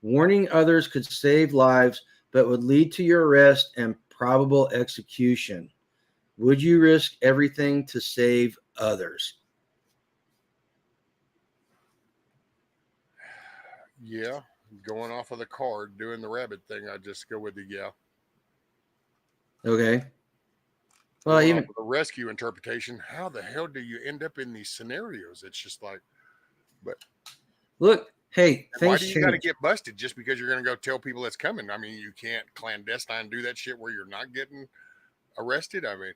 Warning others could save lives, but would lead to your arrest and probable execution. Would you risk everything to save others? Yeah, going off of the card, doing the rabbit thing, I just go with the yeah. Okay. Well, even the rescue interpretation, how the hell do you end up in these scenarios? It's just like, but look, hey, why do you got to get busted just because you're going to go tell people it's coming? I mean, you can't clandestine do that shit where you're not getting arrested. I mean,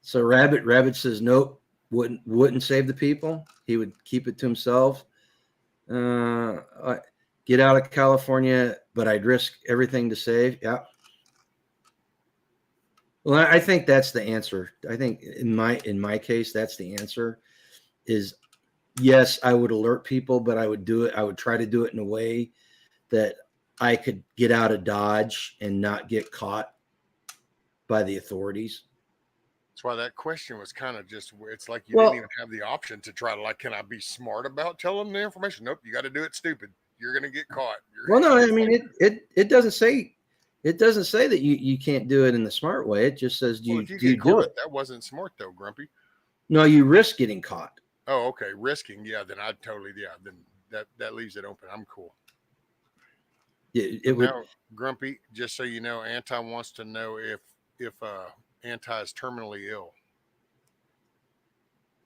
so Rabbit says nope, wouldn't save the people. He would keep it to himself. Get out of California, but I'd risk everything to save. Yeah. Well, I think that's the answer. I think in my case, that's the answer. Is yes, I would alert people, but I would do it. I would try to do it in a way that I could get out of Dodge and not get caught by the authorities. That's why that question was kind of just, it's like you Well, didn't even have the option to try to, like, can I be smart about telling them the information? Nope, you got to do it stupid. You're going to get caught. well, no, I mean, it doesn't say that you can't do it in the smart way. It just says Well, do if you you get do caught, it? that wasn't smart though, Grumpy. No, you risk getting caught. Oh, okay. Risking. Yeah, then I'd totally, yeah, then that leaves it open. I'm cool. It would. Now, Grumpy, just so you know, Anti wants to know if Anti is terminally ill.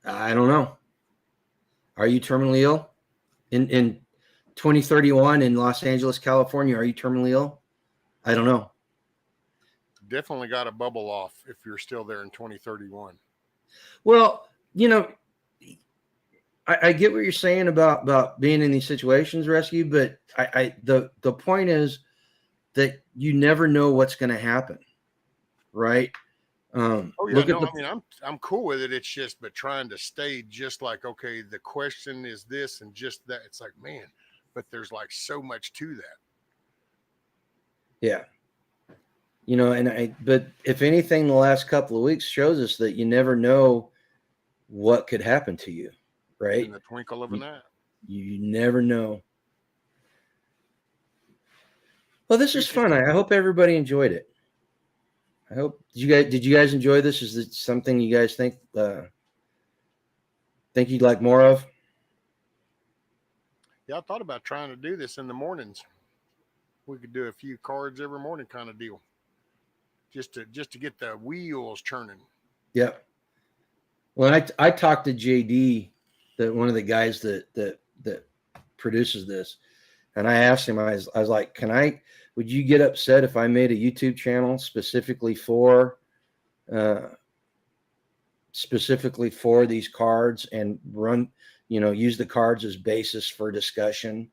I don't know. Are you terminally ill? In 2031 in Los Angeles, California, are you terminally ill? I don't know. Definitely got a bubble off if you're still there in 2031. Well, you know, I get what you're saying about being in these situations, Rescue, but the point is that you never know what's going to happen, right? Oh yeah, Look at no, the I mean I'm cool with it. It's just, but trying to stay just like, okay, the question is this and just that. It's like, man, but there's like so much to that. yeah, you know, but if anything, the last couple of weeks shows us that you never know what could happen to you, right? In the twinkle of an eye. You never know. Well, this is Appreciate fun. I hope everybody enjoyed it. I hope did you guys enjoy this? Is it something you guys think you'd like more of? Yeah, I thought about trying to do this in the mornings. We could do a few cards every morning, kind of deal, just to get the wheels churning. Yeah. Well, I talked to JD, one of the guys that produces this, and I asked him. I was like, would you get upset if I made a YouTube channel specifically for these cards and use the cards as basis for discussion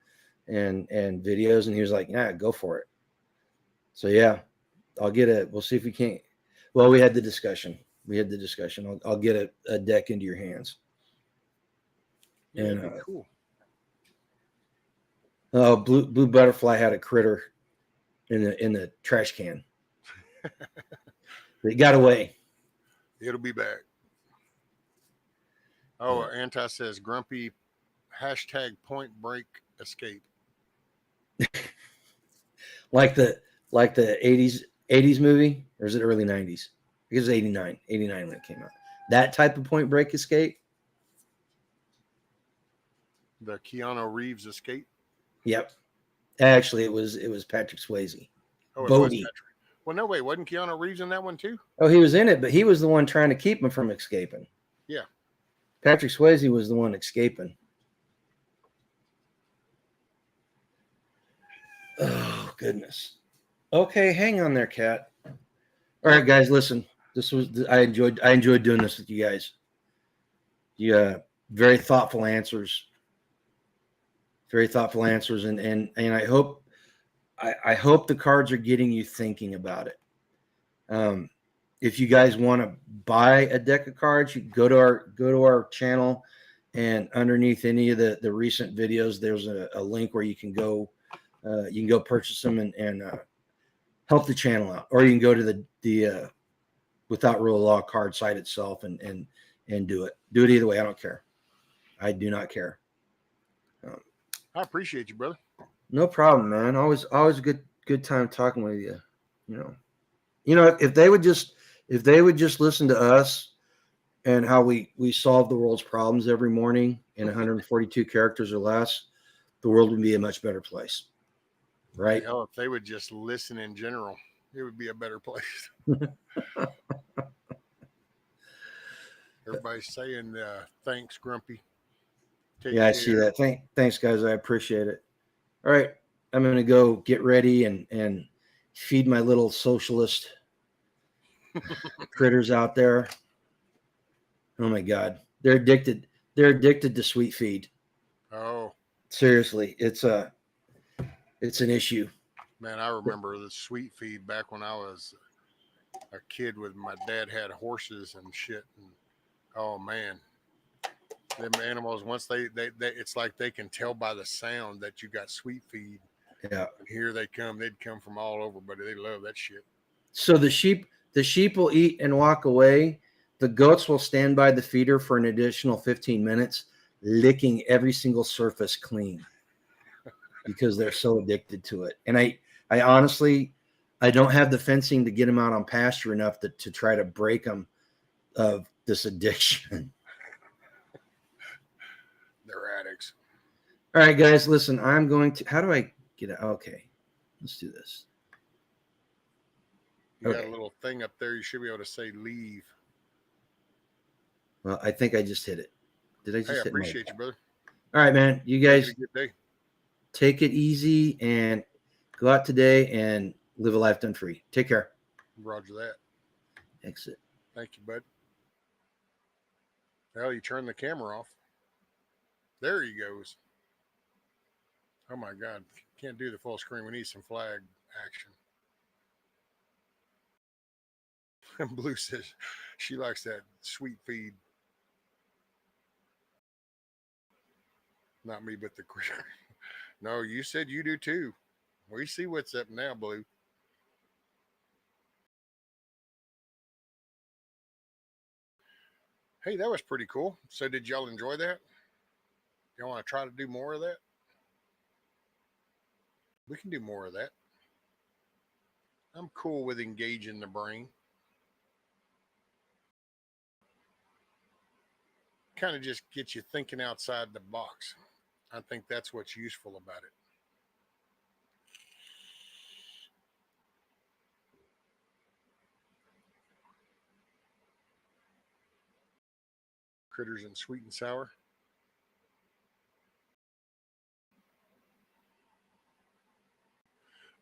and videos? And he was like, yeah, go for it. So yeah, we'll see if we can't. Well, we had the discussion. I'll get a deck into your hands. Yeah, And that'd be cool. Blue Butterfly had a critter in the trash can. It got away. It'll be back. Oh, Anti says Grumpy hashtag Point Break escape. like the 80s movie, or is it early 90s? I guess it was 89 when it came out. That type of Point Break escape. The Keanu Reeves escape. Yep. Actually, it was Patrick Swayze. Oh, it Bodie. was Patrick. Well, no way. Wasn't Keanu Reeves in that one too? Oh, he was in it, but he was the one trying to keep him from escaping. Yeah. Patrick Swayze was the one escaping. Oh, goodness. Okay, hang on there, Kat. All right, guys, listen. I enjoyed doing this with you guys. Yeah, very thoughtful answers. Very thoughtful answers, and I hope the cards are getting you thinking about it. If you guys want to buy a deck of cards, you go to our channel, and underneath any of the recent videos, there's a link where you can go purchase them and help the channel out, or you can go to the Without Rule of Law card site itself and do it. Do it either way. I don't care. I do not care. I appreciate you, brother. No problem, man. Always a good time talking with you. You know, if they would just listen to us and how we solve the world's problems every morning in 142 characters or less, the world would be a much better place. Right? Hell, if they would just listen in general, it would be a better place. Everybody's saying thanks, Grumpy. Take yeah, care. I see that. Thanks, guys. I appreciate it. All right, I'm gonna go get ready and feed my little socialist critters out there. Oh my God, they're addicted. They're addicted to sweet feed. Oh, seriously, it's an issue. Man, I remember the sweet feed back when I was a kid with my dad had horses and shit. And oh man, them animals, once they it's like they can tell by the sound that you got sweet feed. Yeah. And here they come. They'd come from all over, but they love that shit. So the sheep will eat and walk away, The goats will stand by the feeder for an additional 15 minutes, licking every single surface clean because they're so addicted to it. And I honestly, I don't have the fencing to get them out on pasture enough to try to break them of this addiction. They're addicts. All right, guys, listen, I'm going to, how do I get it? Okay, let's do this. You got Okay. a little thing up there. You should be able to say leave. Well, I think I just hit it. Did I just Hey, I hit my- appreciate you, brother. All right, man. You Make guys it a good day. take it easy and go out today and live a life done free. Take care. Roger that. Exit. Thank you, bud. Well, you turn the camera off. There he goes. Oh my God. Can't do the full screen. We need some flag action. And Blue says she likes that sweet feed. Not me, but the critter. No, you said you do too. We see what's up now, Blue. Hey, that was pretty cool. So did y'all enjoy that? Y'all want to try to do more of that? We can do more of that. I'm cool with engaging the brain. Kind of just get you thinking outside the box. I think that's what's useful about it. Critters and sweet and sour.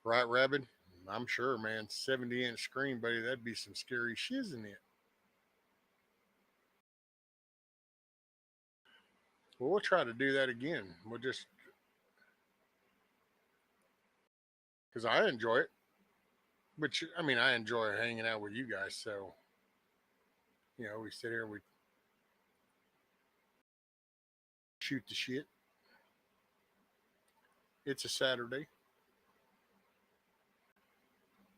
Right, Rabbit? I'm sure, man. 70-inch screen, buddy. That'd be some scary shiz in it. Well, we'll try to do that again. We'll just, because I enjoy it. But I mean, I enjoy hanging out with you guys. So, we sit here, we shoot the shit. It's a Saturday.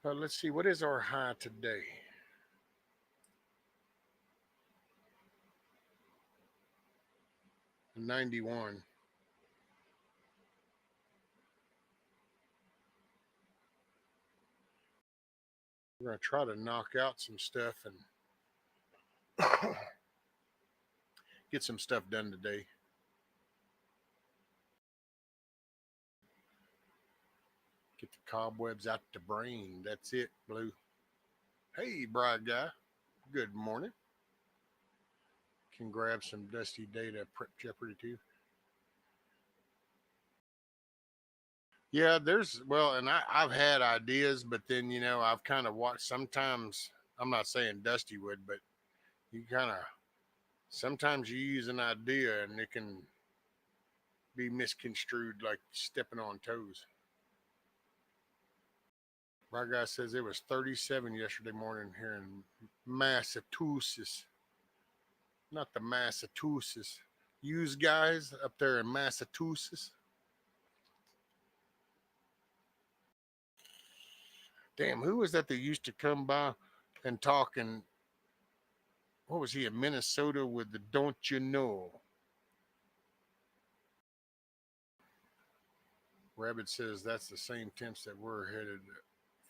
Let's see, what is our high today? $91. We're going to try to knock out some stuff and get some stuff done today. Get the cobwebs out the brain. That's it, Blue. Hey, bride guy. Good morning. Can grab some Dusty Data Prep Jeopardy too. Yeah, and I've had ideas, but then, I've kind of watched sometimes. I'm not saying Dusty would, but you sometimes you use an idea and it can be misconstrued like stepping on toes. My guy says it was 37 yesterday morning here in Massachusetts. Not the Massachusetts. Use guys up there in Massachusetts. Damn, who was that used to come by and talk? And what was he in Minnesota with the Don't You Know? Rabbit says that's the same temps that we're headed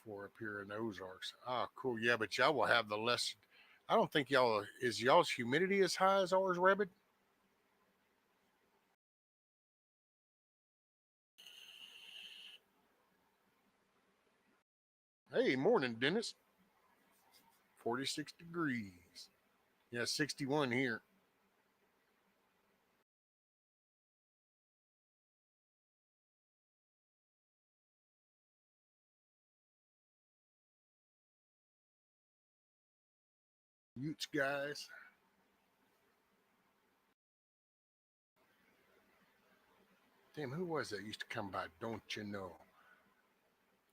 for up here in the Ozarks. Ah, cool. Yeah, but y'all will have the less. I don't think y'all's humidity as high as ours, Rabbit? Hey, morning, Dennis. 46 degrees. Yeah, 61 here. Utes, guys. Damn, who was that used to come by? Don't you know?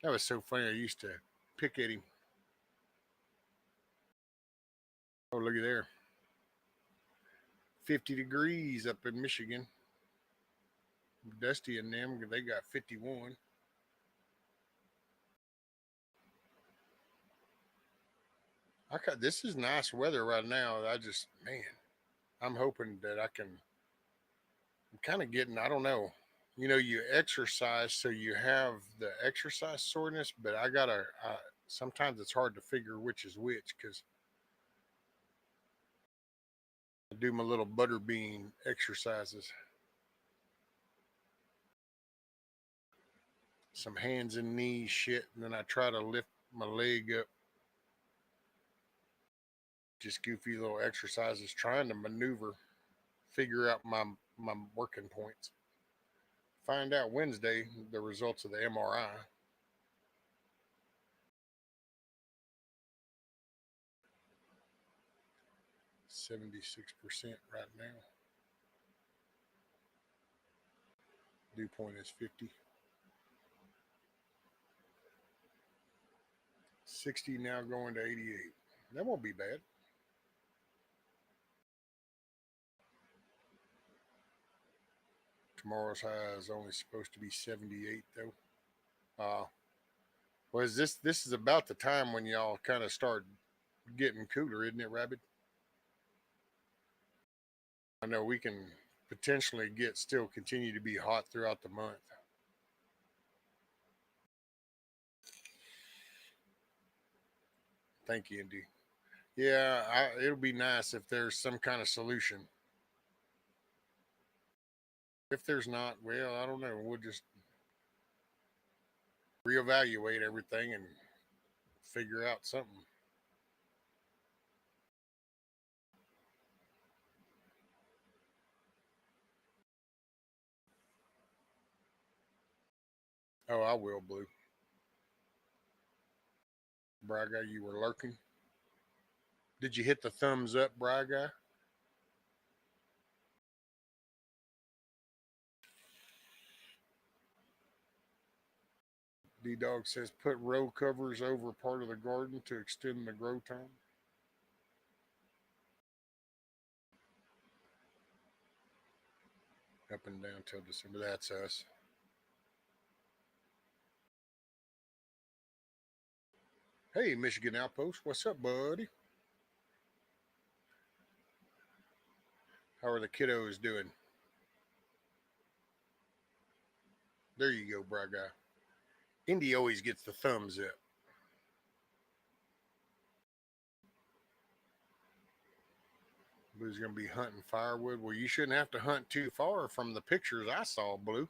That was so funny. I used to pick at him. Oh, look at there. 50 degrees up in Michigan. Dusty and them, they got 51. This is nice weather right now. Man, I'm hoping that I'm kind of getting, I don't know. You exercise, so you have the exercise soreness, but sometimes it's hard to figure which is which because I do my little butter bean exercises. Some hands and knees shit, and then I try to lift my leg up. Just goofy little exercises, trying to maneuver, figure out my working points. Find out Wednesday the results of the MRI. 76% right now. Dew point is 50. 60 now going to 88. That won't be bad. Tomorrow's high is only supposed to be 78 though. This is about the time when y'all kind of start getting cooler, isn't it, Rabbit? I know we can potentially still continue to be hot throughout the month. Thank you, Indy. Yeah, it'll be nice if there's some kind of solution. If there's not, well, I don't know. We'll just reevaluate everything and figure out something. Oh, I will, Blue. Braga, you were lurking. Did you hit the thumbs up, Braga? D-Dog says put row covers over part of the garden to extend the grow time. Up and down till December. That's us. Hey, Michigan Outpost. What's up, buddy? How are the kiddos doing? There you go, Braga. Indy always gets the thumbs up. Blue's going to be hunting firewood. Well, you shouldn't have to hunt too far from the pictures I saw, Blue.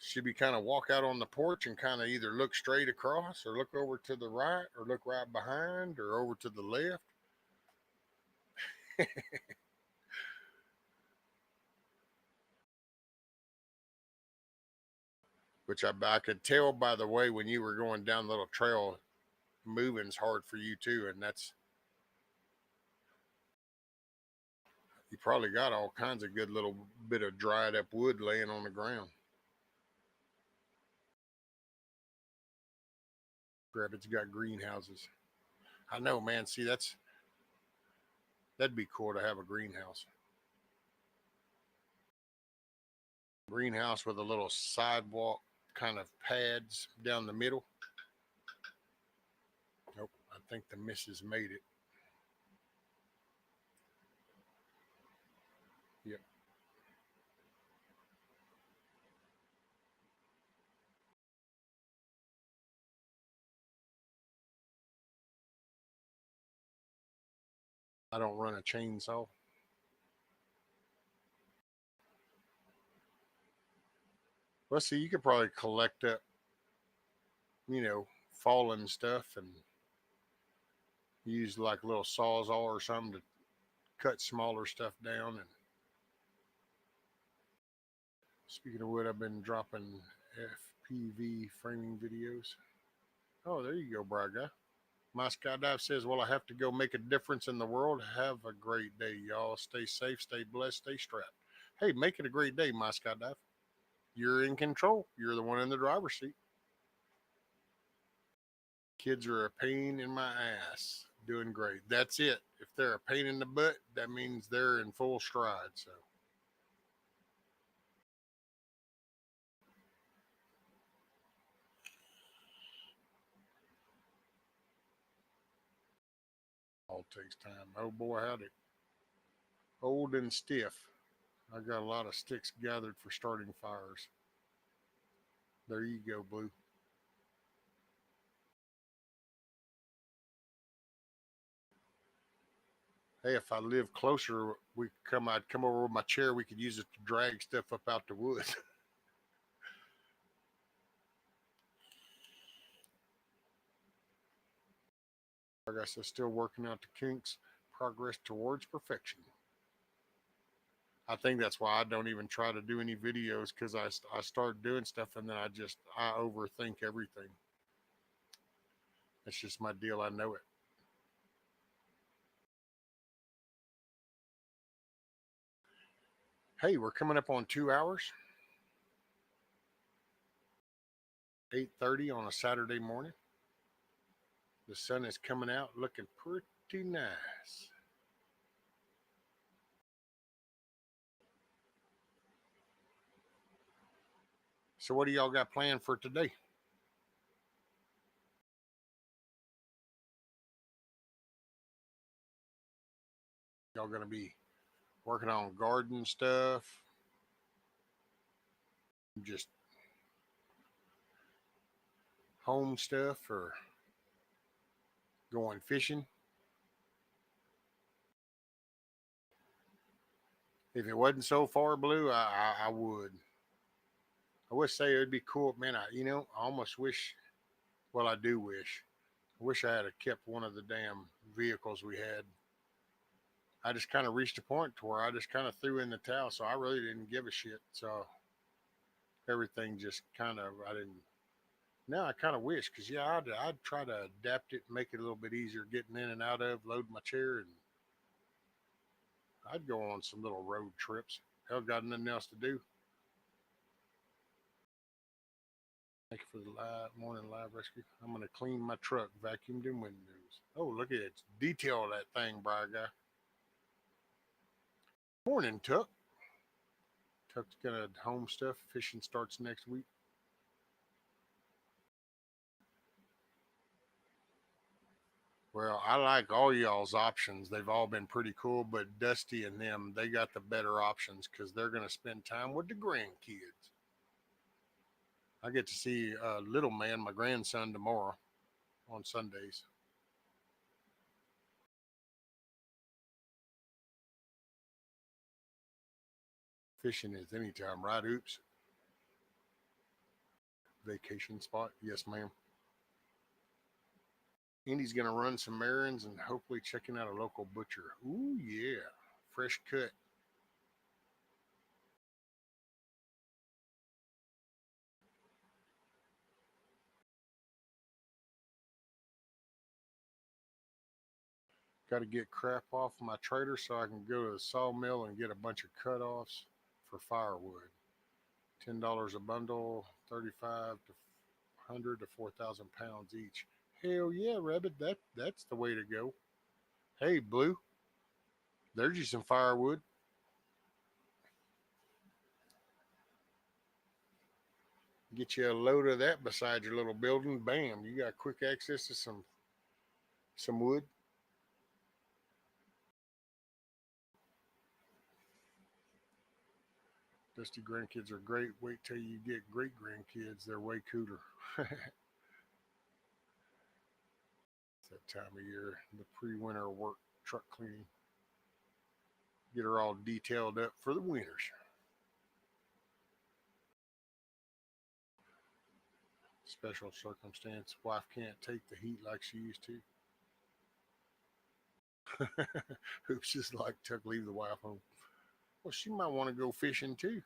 Should be kind of walk out on the porch and kind of either look straight across or look over to the right or look right behind or over to the left. Which I could tell by the way when you were going down the little trail, moving's hard for you too. And you probably got all kinds of good little bit of dried up wood laying on the ground. Rabbit's got greenhouses. I know, man. See, that'd be cool to have a greenhouse. Greenhouse with a little sidewalk kind of pads down the middle. Nope, I think the missus made it. Yep. I don't run a chainsaw. Well, see, you could probably collect up, fallen stuff and use like a little sawzall or something to cut smaller stuff down. And speaking of wood, I've been dropping FPV framing videos. Oh, there you go, Braga. My Skydive says, well, I have to go make a difference in the world. Have a great day, y'all. Stay safe, stay blessed, stay strapped. Hey, make it a great day, My Skydive. You're in control. You're the one in the driver's seat. Kids are a pain in my ass. Doing great. That's it. If they're a pain in the butt, that means they're in full stride. So takes time. Oh boy, howdy. Old and stiff. I got a lot of sticks gathered for starting fires. There you go, Blue. Hey, if I lived closer, I'd come over with my chair. We could use it to drag stuff up out the woods. I guess I'm still working out the kinks. Progress towards perfection. I think that's why I don't even try to do any videos, because I start doing stuff and then I overthink everything. It's just my deal. I know it. Hey, we're coming up on 2 hours. 8:30 on a Saturday morning. The sun is coming out looking pretty nice. So what do y'all got planned for today? Y'all gonna be working on garden stuff? Just home stuff, or going fishing? If it wasn't so far, Blue, I would. I would say it would be cool, man. I almost wish. Well, I do wish. I wish I had kept one of the damn vehicles we had. I just kind of reached a point to where I just kind of threw in the towel, so I really didn't give a shit. So everything just kind of, I didn't. Now I kind of wish, because yeah, I'd try to adapt it, make it a little bit easier getting in and out of, load my chair, and I'd go on some little road trips. Hell, got nothing else to do. Thank you for the morning live rescue. I'm going to clean my truck, vacuum them windows. Oh, look at it. Detail that thing, bri guy. Morning, Tuck. Tuck's got home stuff. Fishing starts next week. Well, I like all y'all's options. They've all been pretty cool, but Dusty and them, they got the better options, because they're going to spend time with the grandkids. I get to see little man, my grandson, tomorrow on Sundays. Fishing is anytime, right? Oops. Vacation spot? Yes, ma'am. Indy's going to run some errands and hopefully checking out a local butcher. Ooh, yeah. Fresh cut. Got to get crap off my trailer so I can go to the sawmill and get a bunch of cutoffs for firewood. $10 a bundle, 35 to 100 to 4,000 pounds each. Hell yeah, Rabbit. That's the way to go. Hey, Blue. There's you some firewood. Get you a load of that beside your little building. Bam, you got quick access to some wood. Dusty grandkids are great. Wait till you get great grandkids. They're way cooler. It's that time of year, the pre-winter work, truck cleaning. Get her all detailed up for the winters. Special circumstance. Wife can't take the heat like she used to. Oops, just like Tuck, leave the wife home. Well, she might want to go fishing too.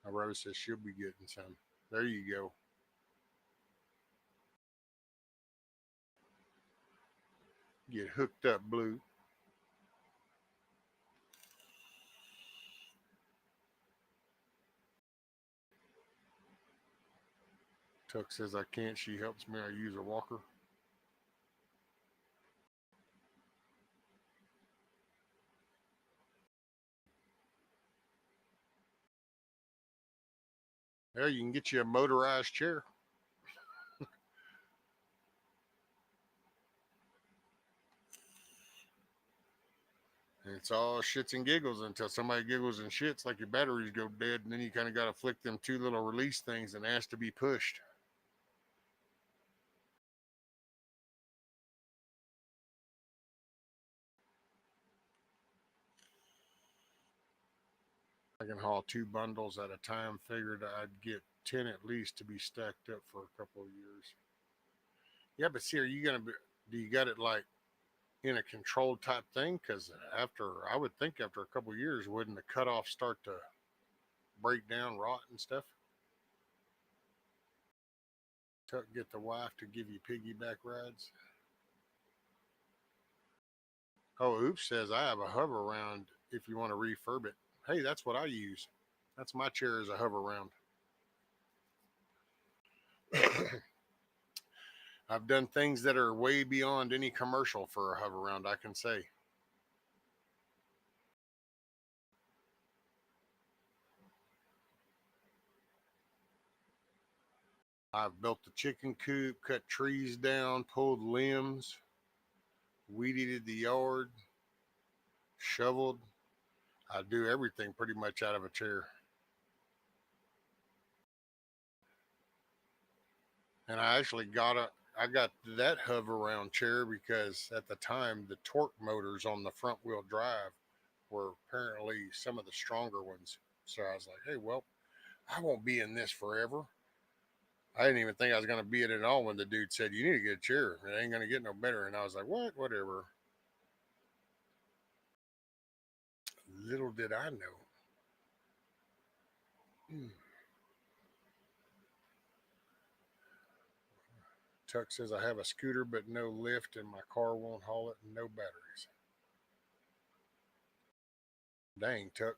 Rose says she'll be getting some. There you go. Get hooked up, Blue. Tuck says I can't. She helps me. I use a walker. There, you can get you a motorized chair. And it's all shits and giggles until somebody giggles and shits like your batteries go dead, and then you kind of got to flick them two little release things and ask to be pushed. I can haul 2 bundles at a time. Figured I'd get 10 at least to be stacked up for a couple of years. Yeah, but see, are you gonna be? Do you got it like in a controlled type thing? Because I would think after a couple of years, wouldn't the cutoff start to break down, rot, and stuff? Get the wife to give you piggyback rides. Oh, Oops says I have a hover round if you want to refurb it. Hey, that's what I use. That's my chair as a hover round. I've done things that are way beyond any commercial for a hover round, I can say. I've built the chicken coop, cut trees down, pulled limbs, weed eated the yard, shoveled. I do everything pretty much out of a chair. And I got that hover round chair because at the time the torque motors on the front wheel drive were apparently some of the stronger ones. So I was like, hey, well, I won't be in this forever. I didn't even think I was going to be in it at all when the dude said, you need to get a chair. It ain't going to get no better. And I was like, what? Whatever. Little did I know. Tuck says, I have a scooter, but no lift, and my car won't haul it, and no batteries. Dang, Tuck.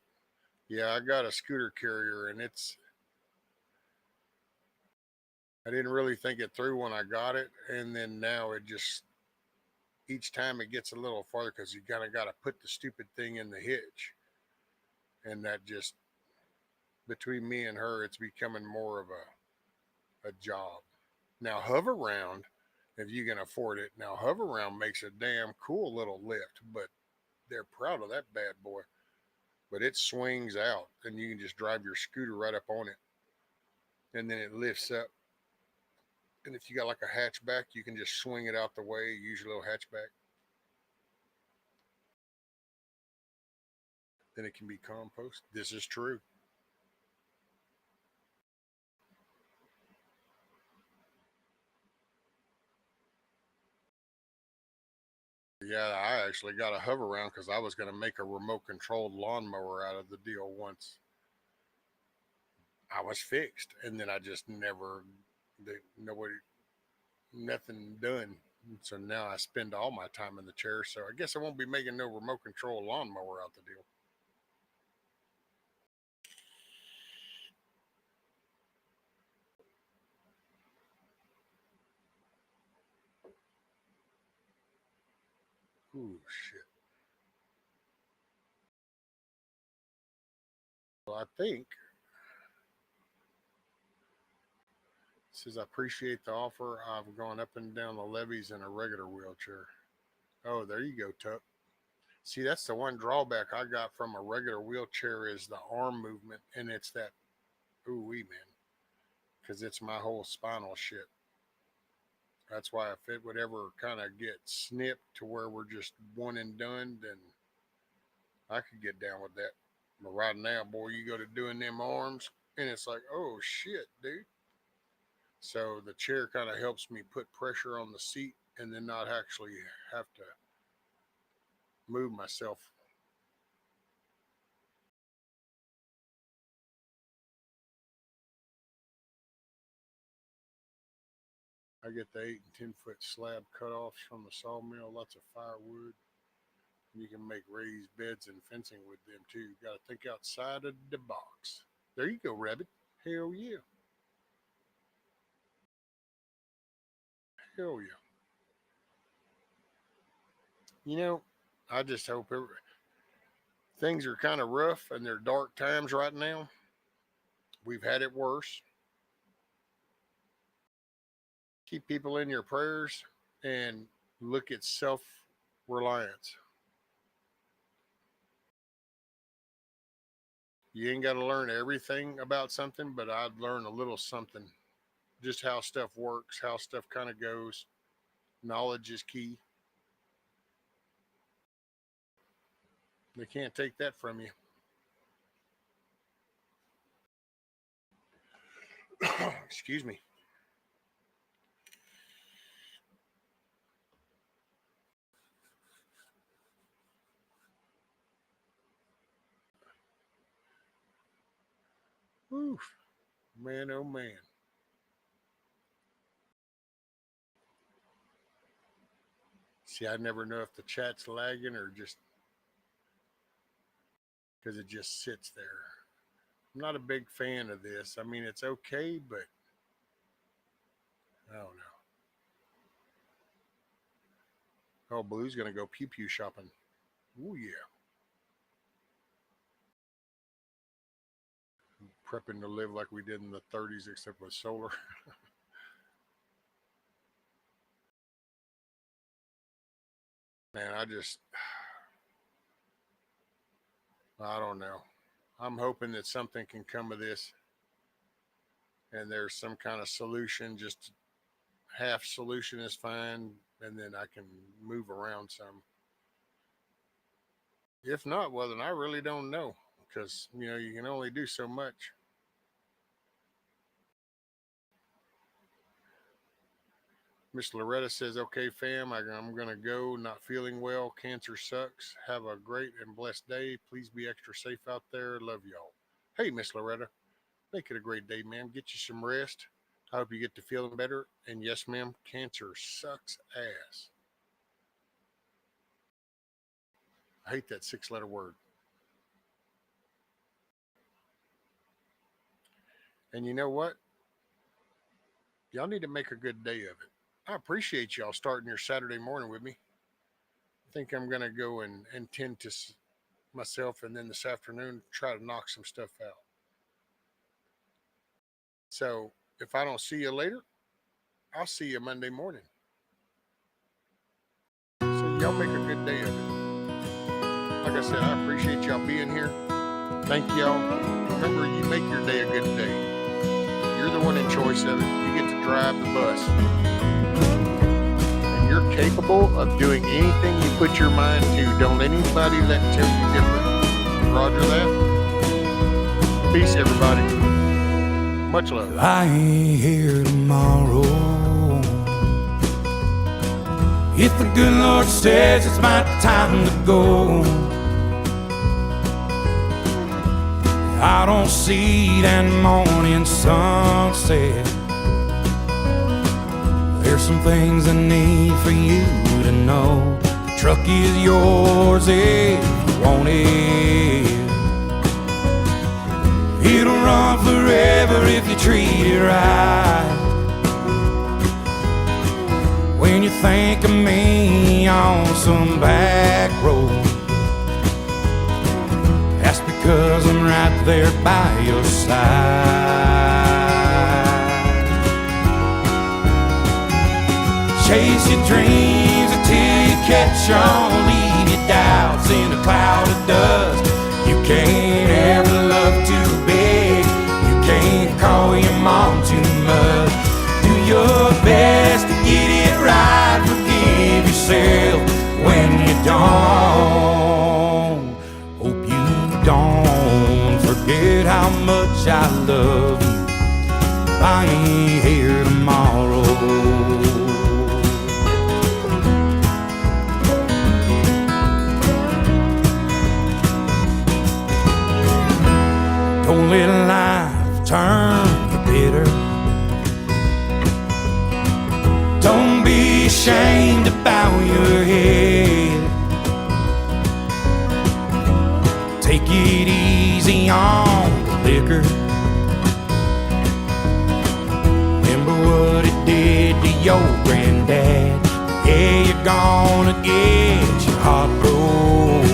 Yeah, I got a scooter carrier, and I didn't really think it through when I got it, and then now it just, each time it gets a little farther because you kind of got to put the stupid thing in the hitch. And that just, between me and her, it's becoming more of a job. Now, hover round, if you can afford it, now hover round makes a damn cool little lift, but they're proud of that bad boy. But it swings out, and you can just drive your scooter right up on it, and then it lifts up. And if you got like a hatchback, you can just swing it out the way, use your little hatchback. Then it can be compost. This is true. Yeah, I actually got a hover round because I was going to make a remote controlled lawnmower out of the deal once I was fixed, and then I just never, nobody, nothing done. So now I spend all my time in the chair. So I guess I won't be making no remote control lawnmower out the deal. Ooh, shit. Well, I think it says I appreciate the offer. I've gone up and down the levees in a regular wheelchair. Oh, there you go, Tuck. See, that's the one drawback I got from a regular wheelchair is the arm movement, and it's that ooh-wee, man, because it's my whole spinal shit. That's why if it would ever kind of get snipped to where we're just one and done, then I could get down with that. But right now, boy, you go to doing them arms, and it's like, oh shit, dude. So the chair kind of helps me put pressure on the seat and then not actually have to move myself. I get the 8 and 10 foot slab cutoffs from the sawmill, lots of firewood. You can make raised beds and fencing with them too. Got to think outside of the box. There you go, Rabbit. Hell yeah. Hell yeah. You know, I just hope things are kind of rough and they're dark times right now. We've had it worse. Keep people in your prayers and look at self-reliance. You ain't got to learn everything about something, but I'd learn a little something. Just how stuff works, how stuff kind of goes. Knowledge is key. They can't take that from you. Excuse me. Oof. Man, oh man. See, I never know if the chat's lagging or just because it just sits there. I'm not a big fan of this. I mean, it's okay, but I don't know. Oh, Blue's going to go pew-pew shopping. Ooh, yeah. Prepping to live like we did in the 30s, except with solar. Man, I don't know. I'm hoping that something can come of this and there's some kind of solution. Just half solution is fine, and then I can move around some. If not, well, then I really don't know, because, you know, you can only do so much. Miss Loretta says, okay, fam, I'm going to go. Not feeling well. Cancer sucks. Have a great and blessed day. Please be extra safe out there. Love y'all. Hey, Miss Loretta, make it a great day, ma'am. Get you some rest. I hope you get to feeling better. And yes, ma'am, cancer sucks ass. I hate that 6-letter word. And you know what? Y'all need to make a good day of it. I appreciate y'all starting your Saturday morning with me. I think I'm going to go and tend to myself, and then this afternoon try to knock some stuff out. So if I don't see you later, I'll see you Monday morning. So y'all make a good day of it. Like I said, I appreciate y'all being here. Thank y'all. Remember, you make your day a good day. You're the one in choice of it. You get to drive the bus. And you're capable of doing anything you put your mind to. Don't anybody let tell you different. Roger that. Peace, everybody. Much love. I ain't here tomorrow. If the good Lord says it's my time to go, I don't see that morning sunset. There's some things I need for you to know. The truck is yours if you want it. It'll run forever if you treat it right. When you think of me on some back road, that's because I'm right there by your side. Chase your dreams until you catch on. Leave your doubts in a cloud of dust. You can't ever love too big. You can't call your mom too much. Do your best to get it right. Forgive yourself when you don't. Hope you don't forget how much I love you. I ain't here tomorrow. Don't let life turn you bitter. Don't be ashamed about your head. Take it easy on the liquor. Remember what it did to your granddad. Yeah, you're gonna get your heart broke,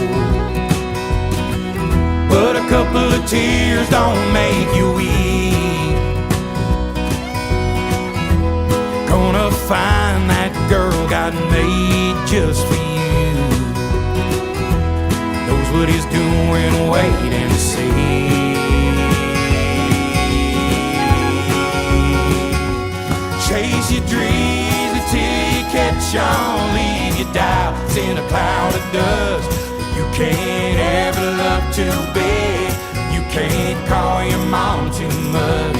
but a couple of tears don't make you weak. just for you. Knows what he's doing, wait and see. Chase your dreams until you catch on. Leave your doubts in a cloud of dust. You can't ever love too big. You can't call your mom too much.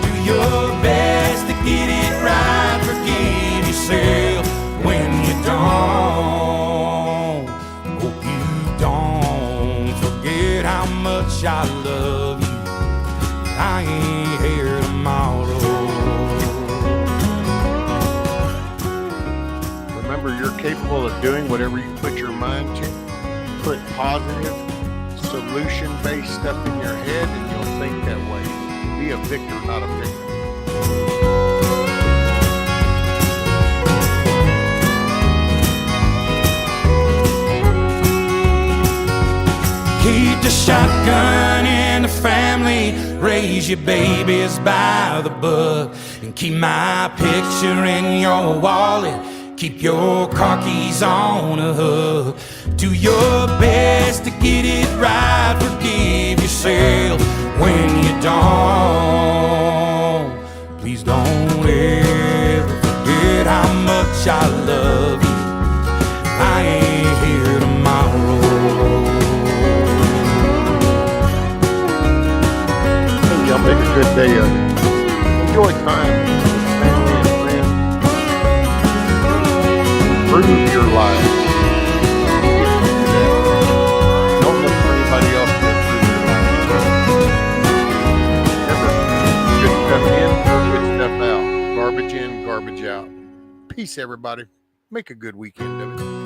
Do your best to get it right. Forgive yourself when you don't. Hope you don't forget how much I love you. I ain't here tomorrow. Remember, you're capable of doing whatever you put your mind to. Put positive, solution-based stuff in your head, and you'll think that way. Be a victor, not a victim. Keep the shotgun in the family, raise your babies by the book, and keep my picture in your wallet. Keep your car keys on a hook. Do your best to get it right. Forgive yourself when you don't. Please don't ever forget how much I love you. I ain't here tomorrow. Hey, y'all make a good day of it. Enjoy time with family and friends. Improve your life. Don't look for anybody else to improve your life. Remember, good stuff in, good stuff out. Garbage in, garbage out. Peace, everybody. Make a good weekend of it.